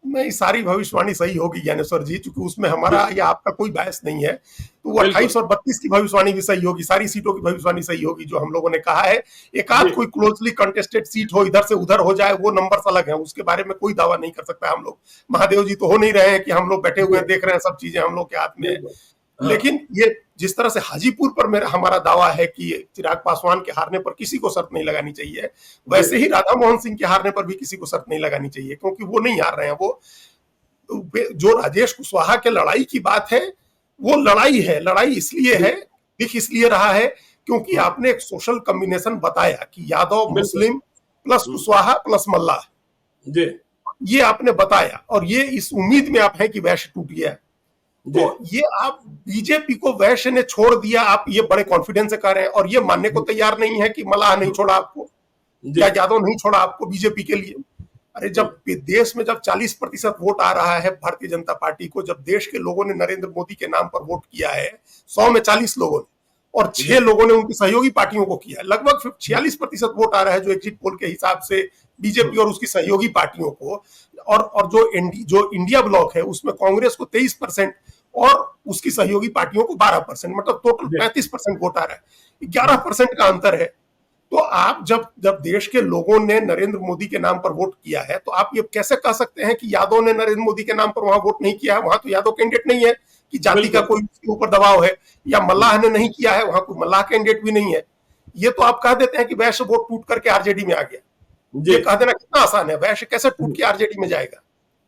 नहीं, सारी भविष्यवाणी सही होगी ज्ञानेश्वर जी, क्योंकि उसमें हमारा जी या आपका कोई बहस नहीं है। तो वो बिल्कुल 28 और 32 की भविष्यवाणी भी सही होगी, सारी सीटों की भविष्यवाणी सही होगी जो हम लोगों ने कहा है। एक जी आध कोई क्लोजली कंटेस्टेड सीट हो, इधर से उधर हो जाए, वो नंबर अलग है, उसके बारे में कोई दावा नहीं कर सकता हम लोग। महादेव जी तो हो नहीं रहे हैं कि हम लोग बैठे हुए जी हैं, देख रहे हैं, सब चीजें हम लोग के हाथ में है। बिल्कुल हाँ लेकिन ये जिस तरह से हाजीपुर पर मेरा हमारा दावा है कि चिराग पासवान के हारने पर किसी को शर्त नहीं लगानी चाहिए, जी वैसे ही राधा मोहन सिंह के हारने पर भी किसी को शर्त नहीं लगानी चाहिए, क्योंकि वो नहीं हार रहे हैं। वो जो राजेश कुशवाहा के लड़ाई की बात है, वो लड़ाई है, लड़ाई इसलिए जी है, दिख इसलिए रहा है क्योंकि हाँ आपने एक सोशल कॉम्बिनेशन बताया कि यादव बिल्कुल मुस्लिम प्लस हम्म, कुशवाहा प्लस मल्लाह, जी ये आपने बताया, और ये इस उम्मीद में आप हैं कि वैश्य टूट गया। जी तो ये आप बीजेपी को वैश्य ने छोड़ दिया, आप ये बड़े कॉन्फिडेंस से कर रहे हैं, और ये मानने को तैयार नहीं है कि मल्लाह नहीं छोड़ा आपको जी या यादव नहीं छोड़ा आपको बीजेपी के लिए। अरे जब देश में जब 40% वोट आ रहा है भारतीय जनता पार्टी को, जब देश के लोगों ने नरेंद्र मोदी के नाम पर वोट किया है, 100 में 40 लोगों ने, और जी 6 लोगों ने उनकी सहयोगी पार्टियों को किया है, लगभग 46% वोट आ रहा है जो एग्जिट पोल के हिसाब से बीजेपी और उसकी सहयोगी पार्टियों को। और जो इंडिया ब्लॉक है उसमें कांग्रेस को 23% और उसकी सहयोगी पार्टियों को 12%, मतलब टोटल जी 35% वोट आ रहा है, 11% का अंतर है। तो आप जब जब देश के लोगों ने नरेंद्र मोदी के नाम पर वोट किया है, तो आप ये कैसे कह सकते हैं कि यादव ने नरेंद्र मोदी के नाम पर वहां वोट नहीं किया है? वहां तो यादव कैंडिडेट नहीं है कि जाति का बिल्कुल कोई उसके ऊपर दबाव है, या मल्लाह ने नहीं किया है, वहां कोई मल्लाह कैंडिडेट भी नहीं है। ये तो आप कह देते हैं कि वैश्य वोट टूट करके आरजेडी में आ गया। जी ये कह देना कितना आसान है, वैश्य कैसे टूट के आरजेडी में जाएगा?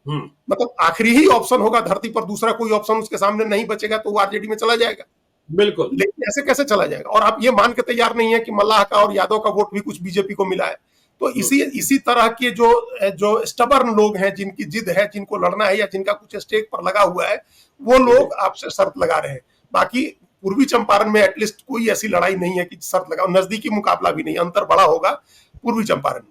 हम्म मतलब आखिरी ही ऑप्शन होगा धरती पर, दूसरा कोई ऑप्शन उसके सामने नहीं बचेगा तो वो आरजेडी में चला जाएगा। बिल्कुल लेकिन ऐसे कैसे चला जाएगा? और आप ये मान के तैयार नहीं है कि मल्लाह का और यादव का वोट भी कुछ बीजेपी को मिला है। तो हम्म, इसी इसी तरह के जो जो स्टबर्न लोग हैं, जिनकी जिद है, जिनको लड़ना है या जिनका कुछ स्टेक पर लगा हुआ है, वो जी लोग आपसे शर्त लगा रहे हैं। बाकी पूर्वी चंपारण में एटलीस्ट कोई ऐसी लड़ाई नहीं है कि शर्त लगाओ, नजदीकी मुकाबला भी नहीं, अंतर बड़ा होगा पूर्वी चंपारण में।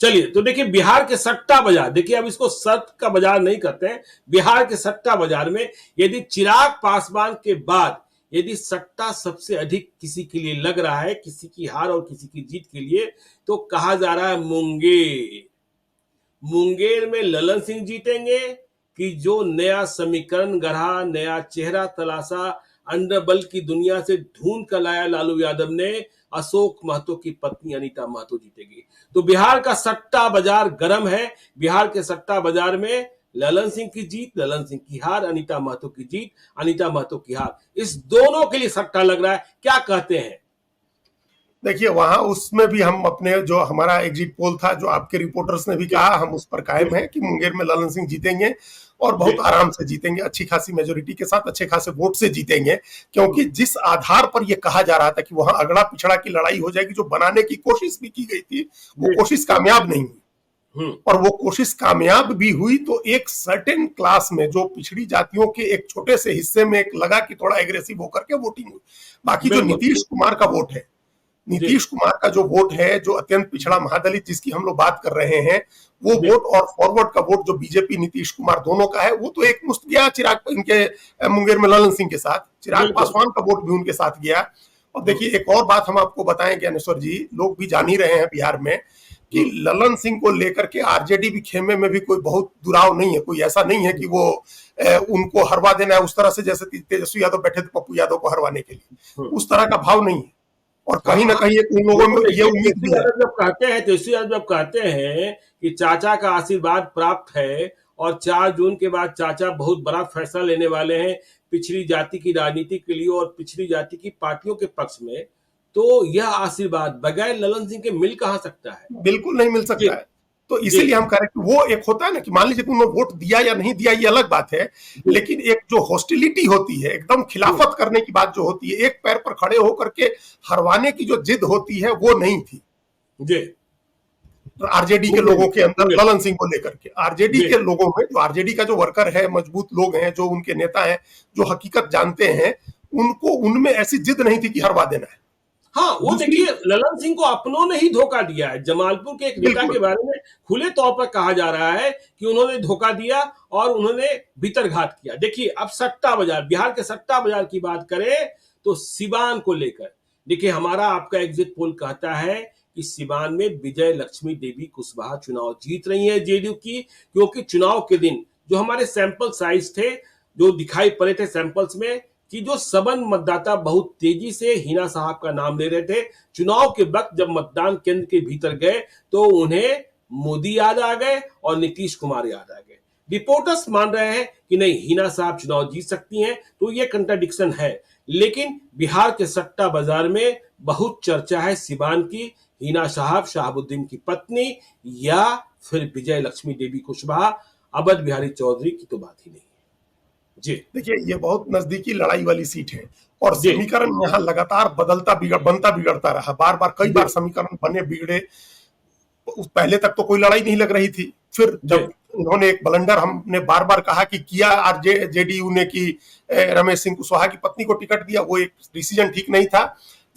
चलिए तो देखिए बिहार के सट्टा बाजार, देखिए अब इसको सट का बाजार नहीं कहते हैं, बिहार के सट्टा बाजार में यदि चिराग पासवान के बाद यदि सट्टा सबसे अधिक किसी के लिए लग रहा है, किसी की हार और किसी की जीत के लिए, तो कहा जा रहा है मुंगेर। मुंगेर में ललन सिंह जीतेंगे कि जो नया समीकरण गढ़ा, नया चेहरा तलाशा, अंडरबल की दुनिया से ढूंढ कर लाया लालू यादव ने, अशोक महतो की पत्नी अनीता महतो जीतेगी। तो बिहार का सट्टा बाजार गर्म है। बिहार के सट्टा बाजार में ललन सिंह की जीत, ललन सिंह की हार, अनीता महतो की जीत, अनीता महतो की हार, इस दोनों के लिए सट्टा लग रहा है। क्या कहते हैं? देखिए वहां उसमें भी हम अपने जो हमारा एग्जिट पोल था, जो आपके रिपोर्टर्स ने भी जी कहा, हम उस पर कायम जी है कि मुंगेर में ललन सिंह जीतेंगे और जी बहुत आराम से जीतेंगे, अच्छी खासी मेजोरिटी के साथ अच्छे खासे वोट से जीतेंगे। क्योंकि हम्म, जिस आधार पर यह कहा जा रहा था कि वहां अगड़ा पिछड़ा की लड़ाई हो जाएगी, जो बनाने की कोशिश भी की गई थी, वो जी कोशिश कामयाब नहीं हुई। हम्म और वो कोशिश कामयाब भी हुई तो एक सर्टेन क्लास में, जो पिछड़ी जातियों के एक छोटे से हिस्से में एक लगा कि थोड़ा एग्रेसिव होकर के वोटिंग हुई। बाकी जो बिल्कुल नीतीश कुमार का वोट है, जी नीतीश कुमार का जो वोट है, जो अत्यंत पिछड़ा महादलित जिसकी हम लोग बात कर रहे हैं, वो जी वोट और फॉरवर्ड का वोट जो बीजेपी नीतीश कुमार दोनों का है, वो तो एक मुश्त गया चिराग इनके मुंगेर में ललन सिंह के साथ, चिराग बिल्कुल पासवान का वोट भी उनके साथ गया। और हम्म देखिए एक और बात हम आपको बताएं ज्ञानेश्वर जी, लोग भी जान ही रहे हैं बिहार में कि हम्म ललन सिंह को लेकर के आरजेडी भी खेमे में भी कोई बहुत दुराव नहीं है, कोई ऐसा नहीं है कि वो उनको हरवा देना है उस तरह से जैसे तेजस्वी यादव बैठे थे पप्पू यादव को हरवाने के लिए, हम्म। उस तरह का भाव नहीं है। और हाँ कहीं ना हाँ कहीं एक उन लोगों में बिल्कुल ये देखिए उम्मीद भी है। तेजस्वी यादव जब कहते हैं कि चाचा का आशीर्वाद प्राप्त है और 4 जून के बाद चाचा बहुत बड़ा फैसला लेने वाले हैं पिछड़ी जाति की राजनीति के लिए और पिछड़ी जाति की पार्टियों के पक्ष में, तो यह आशीर्वाद बगैर ललन सिंह के मिल कहाँ सकता है। बिल्कुल नहीं मिल जी सकता है। तो जी इसीलिए हम कह रहे हैं कि वो एक होता है ना कि मान लीजिए कि उन्होंने वोट दिया या नहीं दिया, ये अलग बात है, जी लेकिन एक जो हॉस्टिलिटी होती है, एकदम हम्म, खिलाफत करने की बात जो होती है, एक पैर पर खड़े होकर के हरवाने की जो जिद होती है, वो नहीं थी जी आरजेडी के मुंगेर लोगों में के अंदर मुंगेर ललन सिंह को लेकर के। आरजेडी जी के लोगों में, जो आरजेडी का जो वर्कर है, मजबूत लोग हैं, जो उनके नेता हैं, जो हकीकत जानते हैं, उनको उनमें ऐसी जिद नहीं थी कि हरवा देना है। हाँ, वो दूसरी, देखिए ललन सिंह को अपनों ने ही धोखा दिया है। जमालपुर के एक नेता के बिल्कुल बारे में खुले तौर पर कहा जा रहा है कि उन्होंने धोखा दिया और उन्होंने भीतरघात किया। देखिए अब सट्टा बाजार, बिहार के सट्टा बाजार की बात करें तो सिवान को लेकर देखिए हमारा आपका एग्जिट पोल कहता है कि सिवान में विजय लक्ष्मी देवी कुशवाहा चुनाव जीत रही है जेडीयू की, क्योंकि चुनाव के दिन जो हमारे सैंपल साइज थे, जो दिखाई पड़े थे सैंपल्स में कि जो सबन मतदाता बहुत तेजी से हिना साहब का नाम ले रहे थे, चुनाव के वक्त जब मतदान केंद्र के भीतर गए तो उन्हें मोदी याद आ गए और नीतीश कुमार याद आ गए। रिपोर्टर्स मान रहे हैं कि नहीं, हिना साहब चुनाव जीत सकती हैं, तो ये कंट्राडिक्शन है। लेकिन बिहार के सट्टा बाजार में बहुत चर्चा है सिवान की, हिना साहब शहाबुद्दीन की पत्नी या फिर विजय लक्ष्मी देवी कुशवाहा, अवध बिहारी चौधरी की तो बात ही नहीं है। जी देखिए ये बहुत नजदीकी लड़ाई वाली सीट है और जी समीकरण यहाँ लगातार बनता बिगड़ता रहा, बार बार कई जी बार समीकरण बने बिगड़े। पहले तक तो कोई लड़ाई नहीं लग रही थी, फिर जी जब इन्होंने एक ब्लंडर हमने बार बार कहा कि किया आरजे जेडीयू ने कि रमेश सिंह कुशवाहा की पत्नी को टिकट दिया, वो एक डिसीजन ठीक नहीं था,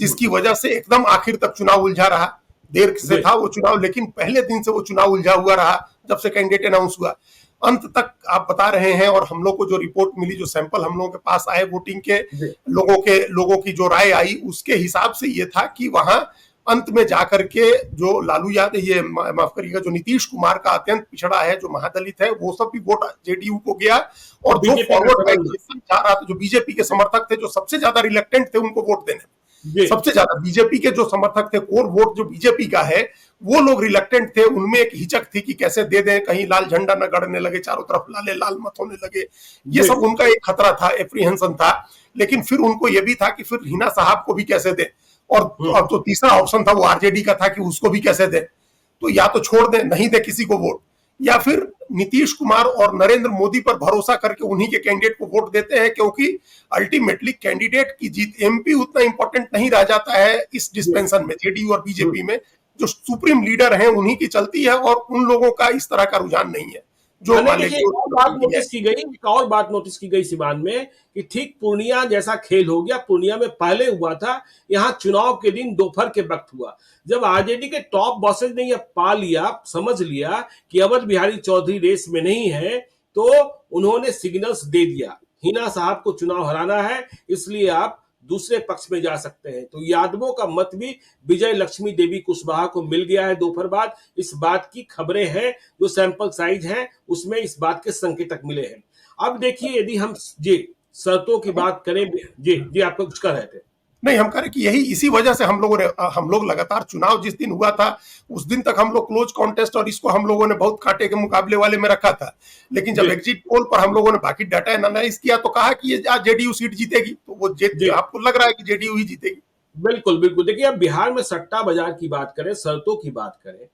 जिसकी वजह से एकदम आखिर तक चुनाव उलझा रहा। देर से जी था वो चुनाव, लेकिन पहले दिन से वो चुनाव उलझा हुआ रहा जब से कैंडिडेट अनाउंस हुआ। अंत तक आप बता रहे हैं, और हम लोग को जो रिपोर्ट मिली, जो सैंपल हम लोगों के पास आए वोटिंग के, जी लोगों की जो राय आई, उसके हिसाब से ये था कि वहां अंत में जाकर के जो लालू यादव, ये माफ करिएगा, जो नीतीश कुमार का अत्यंत पिछड़ा है, जो महादलित है, वो सब भी वोट जेडीयू को गया। और जो बीजेपी का फॉरवर्ड संबंध बैक जा रहा था, जो बीजेपी के समर्थक थे, जो सबसे ज्यादा रिलेक्टेंट थे उनको वोट देने, जी सबसे ज्यादा बीजेपी के जो समर्थक थे, कोर वोट जो बीजेपी का है, वो लोग रिलेक्टेंट थे। उनमें एक हिचक थी कि कैसे दे दें, कहीं लाल झंडा न गड़ने लगे, चारों तरफ लाले लाल मत होने लगे, ये जी सब उनका एक खतरा था, एप्रीहेंशन था। लेकिन फिर उनको ये भी था कि फिर हिना साहब को भी कैसे दें, और हम्म अब तो तीसरा ऑप्शन था वो आरजेडी का था कि उसको भी कैसे दें। तो या तो छोड़ दें, नहीं दे किसी को वोट, या फिर नीतीश कुमार और नरेंद्र मोदी पर भरोसा करके उन्हीं के कैंडिडेट को वोट देते हैं, क्योंकि अल्टीमेटली कैंडिडेट की जीत, एमपी उतना इंपॉर्टेंट नहीं रह जाता है इस जी डिस्पेंसन में। जेडीयू और हम्म बीजेपी में जो सुप्रीम लीडर हैं उन्हीं की चलती है, और उन लोगों का इस तरह का रुझान नहीं है जो नहीं मान देखिए लीजिए एक और बात नोटिस की गई सिवान में कि ठीक पूर्णिया जैसा खेल हो गया। पूर्णिया में पहले हुआ था, यहाँ चुनाव के दिन दोपहर के वक्त हुआ, जब आरजेडी के टॉप बॉसेज ने यह पा लिया, समझ लिया कि अवध बिहारी चौधरी रेस में नहीं है, तो उन्होंने सिग्नल्स दे दिया हिना साहब को चुनाव हराना है, इसलिए आप दूसरे पक्ष में जा सकते हैं। तो यादवों का मत भी विजय लक्ष्मी देवी कुशवाहा को मिल गया है दोपहर बाद, इस बात की खबरें हैं, जो सैंपल साइज है उसमें इस बात के संकेतक मिले हैं। अब देखिए यदि हम जी शर्तों की बात करें, जी जी आप कुछ कर रहे थे। नहीं, हम कह रहे कि यही इसी वजह से हम लोग लगातार चुनाव जिस दिन हुआ था उस दिन तक हम लोग क्लोज कॉन्टेस्ट, और इसको हम लोगों ने बहुत कांटे के मुकाबले वाले में रखा था। लेकिन जब जी एग्जिट पोल पर हम लोगों ने बाकी डाटा एनालाइज किया तो कहा कि ये जेडीयू सीट जीतेगी, तो वो जी आपको लग रहा है कि जेडीयू ही जीतेगी। बिल्कुल बिल्कुल। देखिए, अब बिहार में सट्टा बाजार की बात करें, शर्तों की बात करें,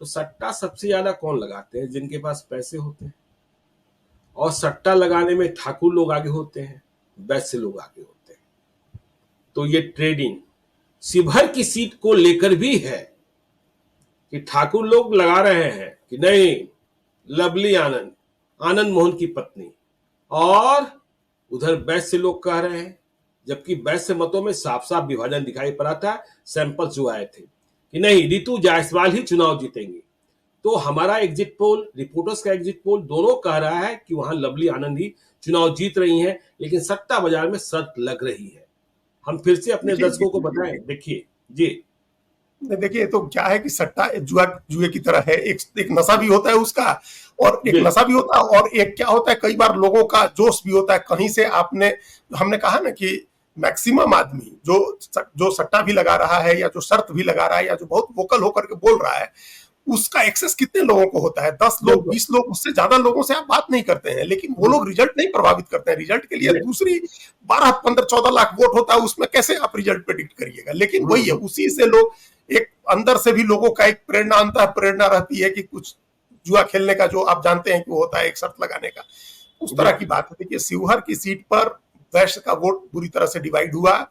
तो सट्टा सबसे ज्यादा कौन लगाते हैं? जिनके पास पैसे होते हैं। और सट्टा लगाने में ठाकुर लोग आगे होते हैं, वैश्य लोग आगे होते हैं। तो ये ट्रेडिंग शिवहर की सीट को लेकर भी है कि ठाकुर लोग लगा रहे हैं कि नहीं, लवली आनंद, आनंद मोहन की पत्नी, और उधर वैश्य लोग कह रहे हैं, जबकि वैश्य मतों में साफ साफ विभाजन दिखाई पड़ा था। सैंपल जो आए थे कि नहीं, रितु जायसवाल ही चुनाव जीतेंगे। तो हमारा एग्जिट पोल, रिपोर्टर्स का एग्जिट पोल, दोनों कह रहा है कि वहां लवली आनंद ही चुनाव जीत रही हैं, लेकिन सट्टा बाजार में शर्त लग रही है। हम फिर से अपने देखिए दर्शकों को बताएं, देखिए जी। देखिए तो क्या है कि सट्टा जुआ जुए की तरह है, एक नशा भी होता है उसका, और एक बिल्कुल नशा भी होता है, और एक क्या होता है, कई बार लोगों का जोश भी होता है कहीं से। आपने हमने कहा ना कि मैक्सिमम आदमी जो सट्टा भी लगा रहा है या जो शर्त भी लगा रहा है या जो बहुत वोकल होकर के बोल रहा है, उसका एक्सेस कितने लोगों को होता है? 10 लोग, बिल्कुल 20 लोग, उससे ज्यादा लोगों से आप बात नहीं करते हैं, लेकिन वो लोग रिजल्ट नहीं प्रभावित करते हैं। रिजल्ट के लिए बिल्कुल। दूसरी 12, 15, 14 लाख वोट होता है, उसमें कैसे आप रिजल्ट प्रेडिक्ट करिएगा? लेकिन वही है, उसी से लोग एक अंदर से भी लोगों का एक प्रेरणा, अंतः प्रेरणा रहती है कि कुछ जुआ खेलने का, जो आप जानते हैं कि वो होता है एक शर्त लगाने का, उस तरह की बात है। देखिए शिवहर की सीट पर वैश्य का वोट बुरी तरह से डिवाइड हुआ।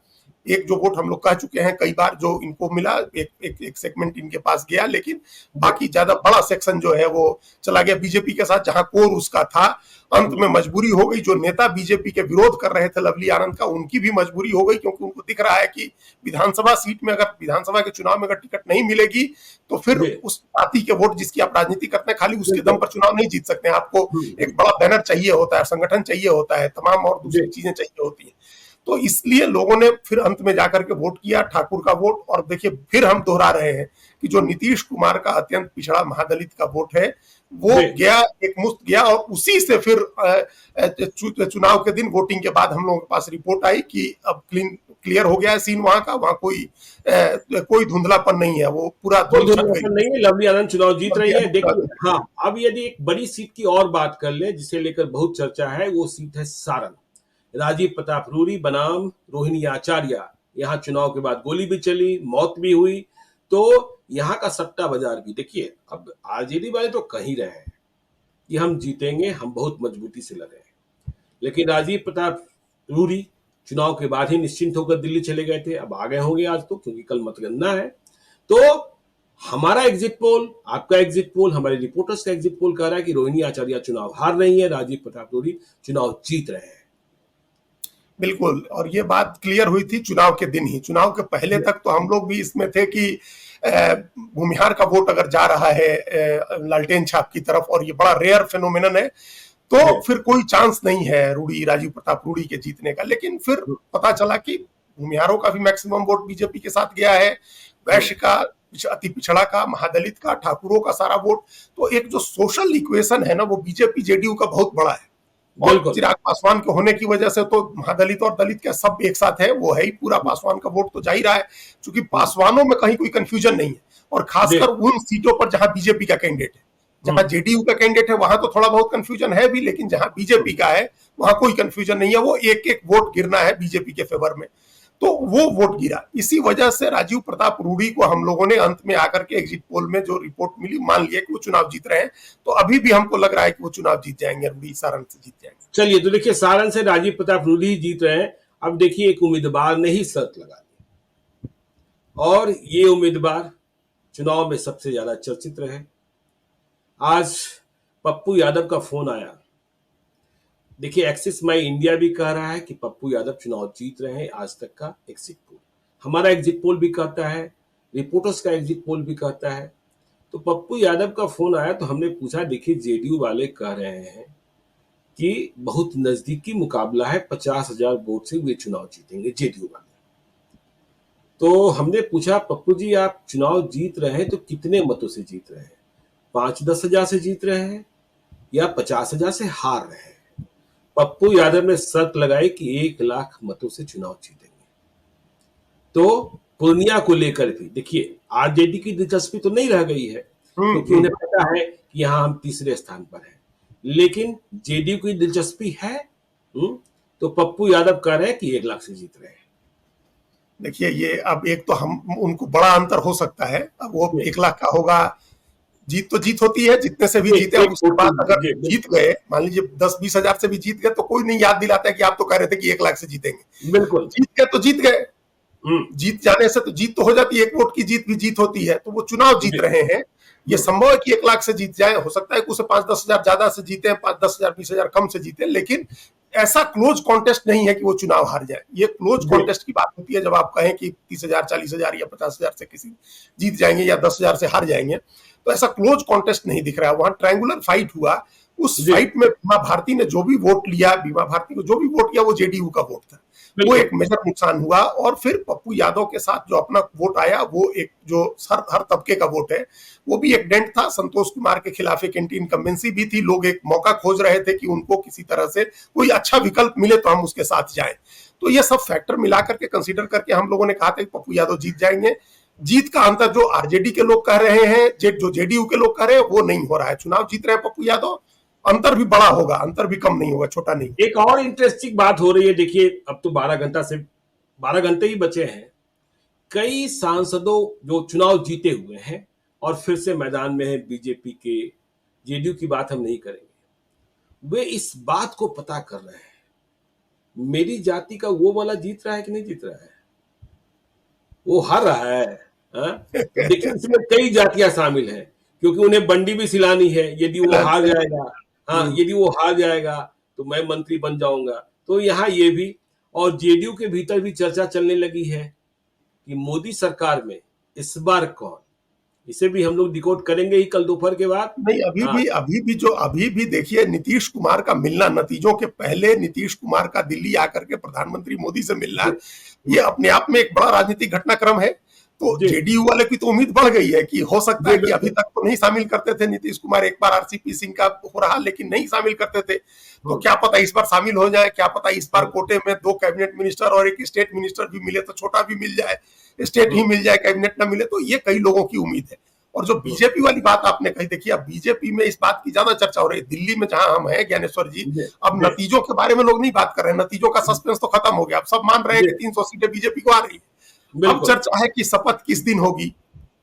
एक जो वोट हम लोग कह चुके हैं कई बार, जो इनको मिला, एक सेगमेंट इनके पास गया, लेकिन बाकी ज्यादा बड़ा सेक्शन जो है वो चला गया बीजेपी के साथ, जहां कोर उसका था। अंत में मजबूरी हो गई, जो नेता बीजेपी के विरोध कर रहे थे लवली आनंद का, उनकी भी मजबूरी हो गई, क्योंकि उनको दिख रहा है कि विधानसभा सीट में, अगर विधानसभा के चुनाव में अगर टिकट नहीं मिलेगी, तो फिर उस पार्टी के वोट जिसकी आप राजनीति करते हैं, खाली उसके दम पर चुनाव नहीं जीत सकते हैं। आपको एक बड़ा बैनर चाहिए होता है, संगठन चाहिए होता है, तमाम और दूसरी चीजें चाहिए होती हैं। तो इसलिए लोगों ने फिर अंत में जाकर के वोट किया ठाकुर का वोट। और देखिए फिर हम दोहरा रहे हैं कि जो नीतीश कुमार का अत्यंत पिछड़ा महादलित का वोट है, वो गया, एक मुश्त गया, और उसी से फिर चुनाव के दिन वोटिंग के बाद हम लोगों के पास रिपोर्ट आई कि अब क्लियर हो गया है सीन वहां का, वहां कोई धुंधलापन नहीं है, वो पूरा कोई धुंध छट गई। नहीं है, लवली आनंद चुनाव जीत रही है। देखिए, हाँ, है। अब यदि एक बड़ी सीट की और बात कर ले जिसे लेकर बहुत चर्चा है, वो सीट है सारण। राजीव प्रताप रूडी बनाम रोहिणी आचार्य। यहाँ चुनाव के बाद गोली भी चली, मौत भी हुई। तो यहाँ का सट्टा बाजार भी देखिए, अब आरजेडी वाले तो कह ही रहे हैं कि हम जीतेंगे, हम बहुत मजबूती से लड़े हैं, लेकिन राजीव प्रताप रूडी चुनाव के बाद ही निश्चिंत होकर दिल्ली चले गए थे। अब आ गए होंगे आज तो, क्योंकि कल मतगणना है। तो हमारा एग्जिट पोल, आपका एग्जिट पोल, हमारे रिपोर्टर्स का एग्जिट पोल कह रहा है कि रोहिणी आचार्य चुनाव हार रही है, राजीव प्रताप रूडी चुनाव जीत रहे हैं। बिल्कुल, और ये बात क्लियर हुई थी चुनाव के दिन ही। चुनाव के पहले तक तो हम लोग भी इसमें थे कि भूमिहार का वोट अगर जा रहा है लालटेन छाप की तरफ, और ये बड़ा रेयर फेनोमेनन है, तो फिर कोई चांस नहीं है राजीव प्रताप रूडी के जीतने का। लेकिन फिर पता चला कि भूमिहारों का भी मैक्सिमम वोट बीजेपी के साथ गया है, वैश्य का, अति पिछड़ा का, महादलित का, ठाकुरों का सारा वोट। तो एक जो सोशल इक्वेशन है ना, वो बीजेपी जेडीयू का बहुत बड़ा है। और चिराग पासवान के होने की वजह से तो महादलित और दलित के सब एक साथ है, वो है ही पूरा। पासवान का वोट तो जा ही रहा है, क्योंकि पासवानों में कहीं कोई कंफ्यूजन नहीं है, और खासकर उन सीटों पर जहां बीजेपी का कैंडिडेट है। जहां जेडीयू का कैंडिडेट है वहां तो थोड़ा बहुत कंफ्यूजन है भी, लेकिन जहां बीजेपी का है वहां कोई कंफ्यूजन नहीं है। वो एक एक वोट गिरना है बीजेपी के फेवर में, तो वो वोट गिरा। इसी वजह से राजीव प्रताप रूडी को हम लोगों ने अंत में आकर के एग्जिट पोल में जो रिपोर्ट मिली, मान लिया कि वो चुनाव जीत रहे हैं। तो अभी भी हमको लग रहा है कि वो चुनाव जीत जाएंगे, रूडी सारण से जीत जाएंगे। चलिए, तो देखिए, सारण से राजीव प्रताप रूडी जीत रहे हैं। अब देखिए, एक उम्मीदवार ने ही शर्त लगा दी, और ये उम्मीदवार चुनाव में सबसे ज्यादा चर्चित रहे। आज पप्पू यादव का फोन आया। देखिए, एक्सिस माई इंडिया भी कह रहा है कि पप्पू यादव चुनाव जीत रहे हैं। आज तक का एग्जिट पोल, हमारा एग्जिट पोल भी कहता है, रिपोर्टर्स का एग्जिट पोल भी कहता है। तो पप्पू यादव का फोन आया, तो हमने पूछा, देखिए जेडीयू वाले कह रहे हैं कि बहुत नजदीकी मुकाबला है, 50,000 वोट से वे चुनाव जीतेंगे, जेडीयू वाले। तो हमने पूछा, पप्पू जी आप चुनाव जीत रहे हैं तो कितने मतों से जीत रहे हैं? 5-10 हजार से जीत रहे हैं या 50,000 से हार रहे हैं? पप्पू यादव ने शर्त लगाई कि 1 लाख मतों से चुनाव जीतेंगे। तो पूर्णिया को लेकर भी देखिए, आरजेडी की दिलचस्पी तो नहीं रह गई है, क्योंकि उन्हें पता है कि यहाँ हम तीसरे स्थान पर हैं, लेकिन जेडीयू की दिलचस्पी है। तो पप्पू यादव कह रहे हैं कि 1 लाख से जीत रहे हैं। देखिए ये अब एक तो हम उनको बड़ा अंतर हो सकता है, अब वो जी 1 लाख का होगा, जीत तो जीत होती है, जितने से भी एक जीते। अब एक उसके वोट के बाद लिए, अगर जी जीत बिल्कुल गए, मान लीजिए 10-20 हजार से भी जीत गए, तो कोई नहीं याद दिलाता है कि आप तो कह रहे थे कि 1 लाख से जीतेंगे। बिल्कुल। जीत गए तो जीत गए, हम्म। जीत जाने से तो जीत तो हो जाती है, 1 वोट की जीत भी जीत होती है, तो वो चुनाव जीत जी। रहे हैं। ये हम्म। संभव है कि 1 लाख से जीत जाए, हो सकता है कि उसे 5-10 हजार ज्यादा से जीते, 5-10 हजार 20 हजार कम से जीते, लेकिन ऐसा क्लोज कॉन्टेस्ट नहीं है कि वो चुनाव हार जाए। ये क्लोज जी कॉन्टेस्ट की बात होती है जब आप कहें कि 30 हजार, 40 हजार या 50 हजार से किसी जीत जाएंगे या 10 हजार से हार जाएंगे, तो ऐसा क्लोज कॉन्टेस्ट नहीं दिख रहा है। वहां ट्रायंगुलर फाइट हुआ, उस जी फाइट में बीमा भारती ने जो भी वोट लिया, बीमा भारती को जो भी वोट किया वो जेडीयू का वोट था, वो बिल्कुल। एक मेजर नुकसान हुआ। और फिर पप्पू यादव के साथ जो अपना वोट आया, वो एक जो हर तबके का वोट है, वो भी एक डेंट था। संतोष कुमार के खिलाफ एक एंटी इनकम्बेंसी भी थी, लोग एक मौका खोज रहे थे कि उनको किसी तरह से कोई अच्छा विकल्प मिले तो हम उसके साथ जाएं। तो ये सब फैक्टर मिलाकर के कंसीडर करके हम लोगों ने कहा था कि पप्पू यादव जीत जाएंगे। जीत का अंतर जो आरजेडी के लोग कह रहे हैं, जो जेडीयू के लोग कह रहे हैं, वो नहीं हो रहा है। चुनाव जीत रहे हैं पप्पू यादव, अंतर भी बड़ा होगा, अंतर भी कम नहीं होगा, छोटा नहीं। एक और इंटरेस्टिंग बात हो रही है, देखिए अब तो 12 घंटे ही बचे हैं। कई सांसदों जो चुनाव जीते हुए हैं और फिर से मैदान में है बीजेपी के, जेडीयू की बात हम नहीं करेंगे, वे इस बात को पता कर रहे हैं मेरी जाति का वो वाला जीत रहा है कि नहीं जीत रहा है, वो हार रहा है। हाँ? तो देखिए इसमें कई जातियां शामिल हैं, क्योंकि उन्हें बंडी भी सिलानी है। यदि वो हार जाएगा, हाँ यदि वो हार जाएगा तो मैं मंत्री बन जाऊंगा, तो यहाँ ये भी। और जेडीयू के भीतर भी चर्चा चलने लगी है कि मोदी सरकार में इस बार कौन, इसे भी हम लोग डिकोड करेंगे ही कल दोपहर के बाद। नहीं, हाँ अभी भी देखिए नीतीश कुमार का मिलना, नतीजों के पहले नीतीश कुमार का दिल्ली आकर के प्रधानमंत्री मोदी से मिलना, जी ये अपने आप में एक बड़ा राजनीतिक घटनाक्रम है। तो जी जेडीयू वाले की तो उम्मीद बढ़ गई है कि हो सकता जी है कि अभी बिल्कुल। तक तो नहीं शामिल करते थे नीतीश कुमार, एक बार आरसीपी सिंह का हो रहा लेकिन नहीं शामिल करते थे, तो हम्म, क्या पता इस बार शामिल हो जाए, क्या पता इस बार हम्म, कोटे में 2 कैबिनेट मिनिस्टर और एक स्टेट मिनिस्टर भी मिले तो छोटा भी मिल जाए, स्टेट ही हम्म, मिल जाए, कैबिनेट ना मिले, तो ये कई लोगों की उम्मीद है। और जो हम्म, बीजेपी वाली बात आपने कही, देखिए अब बीजेपी में इस बात की ज्यादा चर्चा हो रही है, दिल्ली में जहां हम हैं ज्ञानेश्वर जी, जी अब जी नतीजों के बारे में लोग नहीं बात कर रहे हैं, नतीजों का सस्पेंस तो खत्म हो गया, अब सब मान रहे हैं जी कि 300 सीटें बीजेपी को आ रही है। अब बिल्कुल। चर्चा है कि शपथ किस दिन होगी।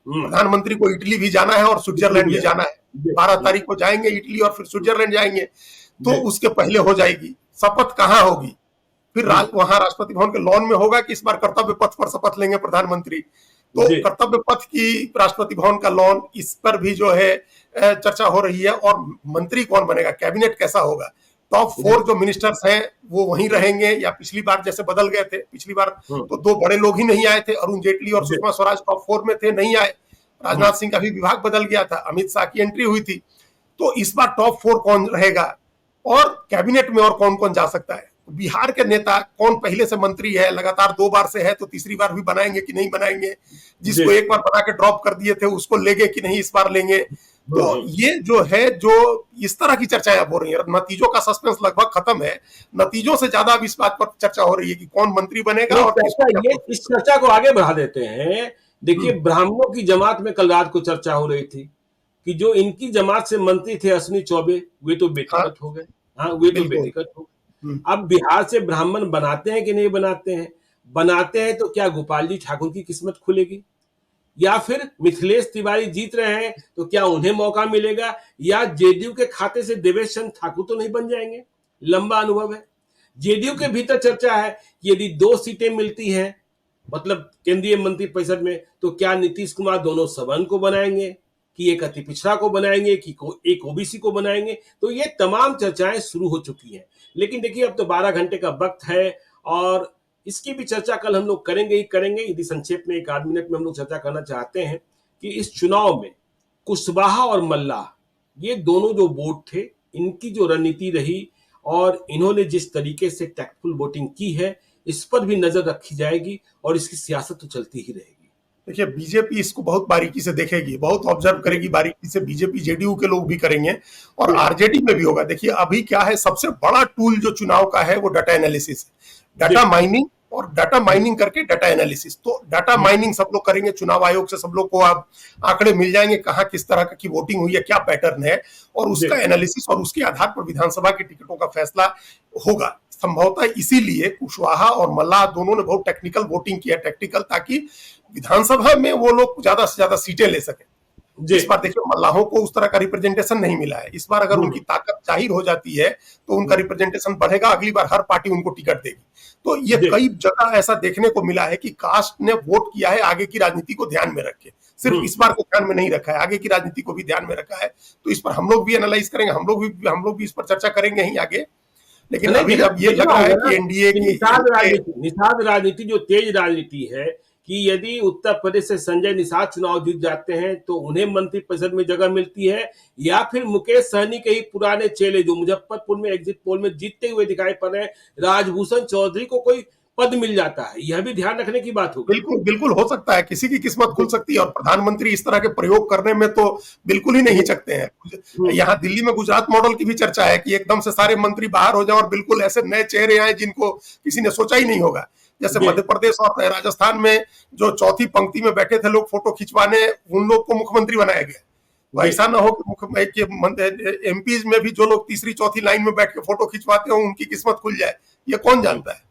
हम्म। प्रधानमंत्री को इटली भी जाना है और इसलिए स्विट्जरलैंड भी भी है। जाना है, जी 12 तारीख को जाएंगे इटली और फिर स्विट्जरलैंड जाएंगे, तो जी उसके पहले हो जाएगी। शपथ कहाँ होगी, फिर हम्म, वहां राष्ट्रपति भवन के लॉन में होगा कि इस बार कर्तव्य पथ पर शपथ लेंगे प्रधानमंत्री। तो जी कर्तव्य पथ की राष्ट्रपति भवन का लॉन, इस पर भी जो है चर्चा हो रही है। और मंत्री कौन बनेगा, कैबिनेट कैसा होगा, टॉप जी 4 जो मिनिस्टर्स हैं वो वहीं रहेंगे या पिछली बार जैसे बदल गए थे, पिछली बार हम्म, तो 2 बड़े लोग ही नहीं आए थे, अरुण जेटली और जी सुषमा स्वराज टॉप 4 में थे, नहीं आए। हम्म, राजनाथ सिंह का भी विभाग बदल गया था, अमित शाह की एंट्री हुई थी। तो इस बार टॉप 4 कौन रहेगा और कैबिनेट में और कौन कौन जा सकता है। बिहार के नेता कौन पहले से मंत्री है, लगातार 2 बार से है, तो तीसरी बार भी बनाएंगे कि नहीं बनाएंगे, जी जिसको एक बार बना के ड्रॉप कर दिए थे उसको लेंगे कि नहीं इस बार लेंगे। तो हम्म, ये जो है, जो इस तरह की चर्चाएं अब हो रही है, नतीजों का सस्पेंस लगभग खत्म है, नतीजों से ज्यादा अब इस बात पर चर्चा हो रही है कि कौन मंत्री बनेगा नहीं और चर्चा, किसको क्या ये पोस्ट इस चर्चा को आगे बढ़ा देते हैं। देखिए मिलेगा। ब्राह्मणों की जमात में कल रात को चर्चा हो रही थी कि जो इनकी जमात से मंत्री थे अश्विनी चौबे, वे तो हाँ, बेटिकट हो गए। हाँ वे तो बिल्कुल। बेटिकट हो गए। अब बिहार से ब्राह्मण बनाते हैं कि नहीं बनाते हैं, बनाते हैं तो क्या गोपाल जी ठाकुर की किस्मत खुलेगी, या फिर मिथिलेश तिवारी जीत रहे हैं तो क्या उन्हें मौका मिलेगा, या जेडीयू के खाते से देवेश चंद्र ठाकुर तो नहीं बन जाएंगे। लंबा अनुभव है। जेडीयू के भीतर चर्चा है कि यदि 2 सीटें मिलती हैं, मतलब केंद्रीय मंत्री परिषद में, तो क्या नीतीश कुमार दोनों सवर्ण को बनाएंगे कि एक अति पिछड़ा को बनाएंगे कि एक ओबीसी को बनाएंगे। तो ये तमाम चर्चाएं शुरू हो चुकी हैं। लेकिन देखिए अब तो 12 घंटे का वक्त है और इसकी भी चर्चा कल हम लोग करेंगे ही करेंगे। यदि संक्षेप में 1 आध मिनट में हम लोग चर्चा करना चाहते हैं कि इस चुनाव में कुशवाहा और मल्लाह, ये दोनों जो वोट थे, इनकी जो रणनीति रही और इन्होंने जिस तरीके से टैक्टफुल वोटिंग की है, इस पर भी नजर रखी जाएगी और इसकी सियासत तो चलती ही रहेगी। देखिए बीजेपी इसको बहुत बारीकी से देखेगी, बहुत ऑब्जर्व करेगी बारीकी से, बीजेपी जेडीयू के लोग भी करेंगे और आरजेडी में भी होगा। देखिए अभी क्या है, सबसे बड़ा टूल जो चुनाव का है वो डाटा एनालिसिस है, डाटा माइनिंग, और डाटा माइनिंग करके डाटा एनालिसिस। तो डाटा माइनिंग सब लोग करेंगे, चुनाव आयोग से सब लोग को आप आंकड़े मिल जाएंगे कहाँ किस तरह की वोटिंग हुई है, क्या पैटर्न है, और उसका एनालिसिस और उसके आधार पर विधानसभा की टिकटों का फैसला होगा। संभवतः इसीलिए कुशवाहा और मल्लाह दोनों ने बहुत टेक्निकल वोटिंग किया, टेक्निकल, ताकि विधानसभा में वो लोग ज्यादा से ज्यादा सीटें ले सके। इस बार देखिए मल्लाहों को उस तरह का रिप्रेजेंटेशन नहीं मिला है। इस बार अगर उनकी ताकत जाहिर हो जाती है तो उनका रिप्रेजेंटेशन बढ़ेगा, अगली बार हर पार्टी उनको टिकट देगी। तो ये कई जगह ऐसा देखने को मिला है कि कास्ट ने वोट किया है आगे की राजनीति को ध्यान में रख के, सिर्फ इस बार को ध्यान में नहीं रखा है, आगे की राजनीति को भी ध्यान में रखा है। तो इस पर हम लोग भी एनालाइज करेंगे, हम लोग भी इस पर चर्चा करेंगे ही आगे। लेकिन अभी अब ये लग रहा है कि एनडीए की निषाद राजनीति जो तेज राजनीति है कि यदि उत्तर प्रदेश से संजय निषाद चुनाव जीत जाते हैं तो उन्हें मंत्रिपरिषद में जगह मिलती है, या फिर मुकेश सहनी के ही पुराने चेले जो मुजफ्फरपुर में एग्जिट पोल में जीतते हुए दिखाई पड़ रहे हैं, राजभूषण चौधरी को कोई पद मिल जाता है। यह भी ध्यान रखने की बात होगी। बिल्कुल बिल्कुल हो सकता है, किसी की किस्मत खुल सकती है, और प्रधानमंत्री इस तरह के प्रयोग करने में तो बिल्कुल ही नहीं हिचकते हैं। यहाँ दिल्ली में गुजरात मॉडल की भी चर्चा है कि एकदम से सारे मंत्री बाहर हो जाए और बिल्कुल ऐसे नए चेहरे आए जिनको किसी ने सोचा ही नहीं होगा। जैसे मध्य प्रदेश और राजस्थान में जो चौथी पंक्ति में बैठे थे लोग फोटो खिंचवाने, उन लोग को मुख्यमंत्री बनाया गया। ऐसा ना हो कि एमपीज में भी जो लोग तीसरी चौथी लाइन में बैठ के फोटो खिंचवाते हो उनकी किस्मत खुल जाए, ये कौन जानता है।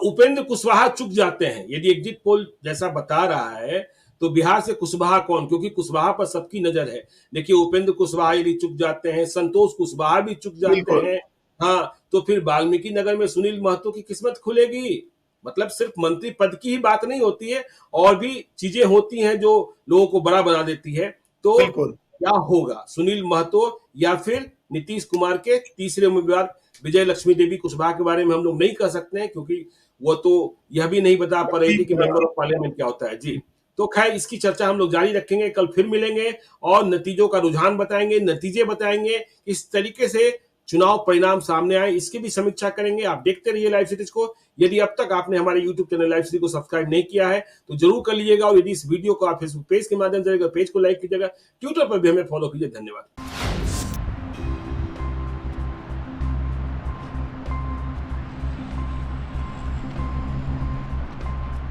उपेंद्र कुशवाहा चुक जाते हैं यदि एग्जिट पोल जैसा बता रहा है तो बिहार से कुशवाहा कौन, क्योंकि कुशवाहा पर सबकी नजर है। देखिए उपेंद्र कुशवाहा यदि चुक जाते हैं, संतोष कुशवाहा भी चुक जाते हैं, हाँ, तो फिर वाल्मीकि नगर में सुनील महतो की किस्मत खुलेगी। मतलब सिर्फ मंत्री पद की ही बात नहीं होती है, और भी चीजें होती हैं जो लोगों को बड़ा बना देती है। तो क्या होगा, सुनील महतो या फिर नीतीश कुमार के तीसरे उम्मीदवार विजय लक्ष्मी देवी कुशवाहा के बारे में हम लोग नहीं कह सकते हैं, क्योंकि वो तो यह भी नहीं बता पा रही थी कि मेंबर ऑफ पार्लियामेंट क्या होता है। जी, तो खैर इसकी चर्चा हम लोग जारी रखेंगे, कल फिर मिलेंगे और नतीजों का रुझान बताएंगे, नतीजे बताएंगे, किस तरीके से चुनाव परिणाम सामने आए इसकी भी समीक्षा करेंगे। आप देखते रहिए लाइव सीरीज को। यदि अब तक आपने हमारे YouTube चैनल लाइव सीरीज को सब्सक्राइब नहीं किया है तो जरूर कर लीजिएगा, और यदि इस वीडियो को आप फेसबुक पेज के माध्यम से पेज को लाइक कीजिएगा, ट्विटर पर भी हमें फॉलो कीजिए। धन्यवाद।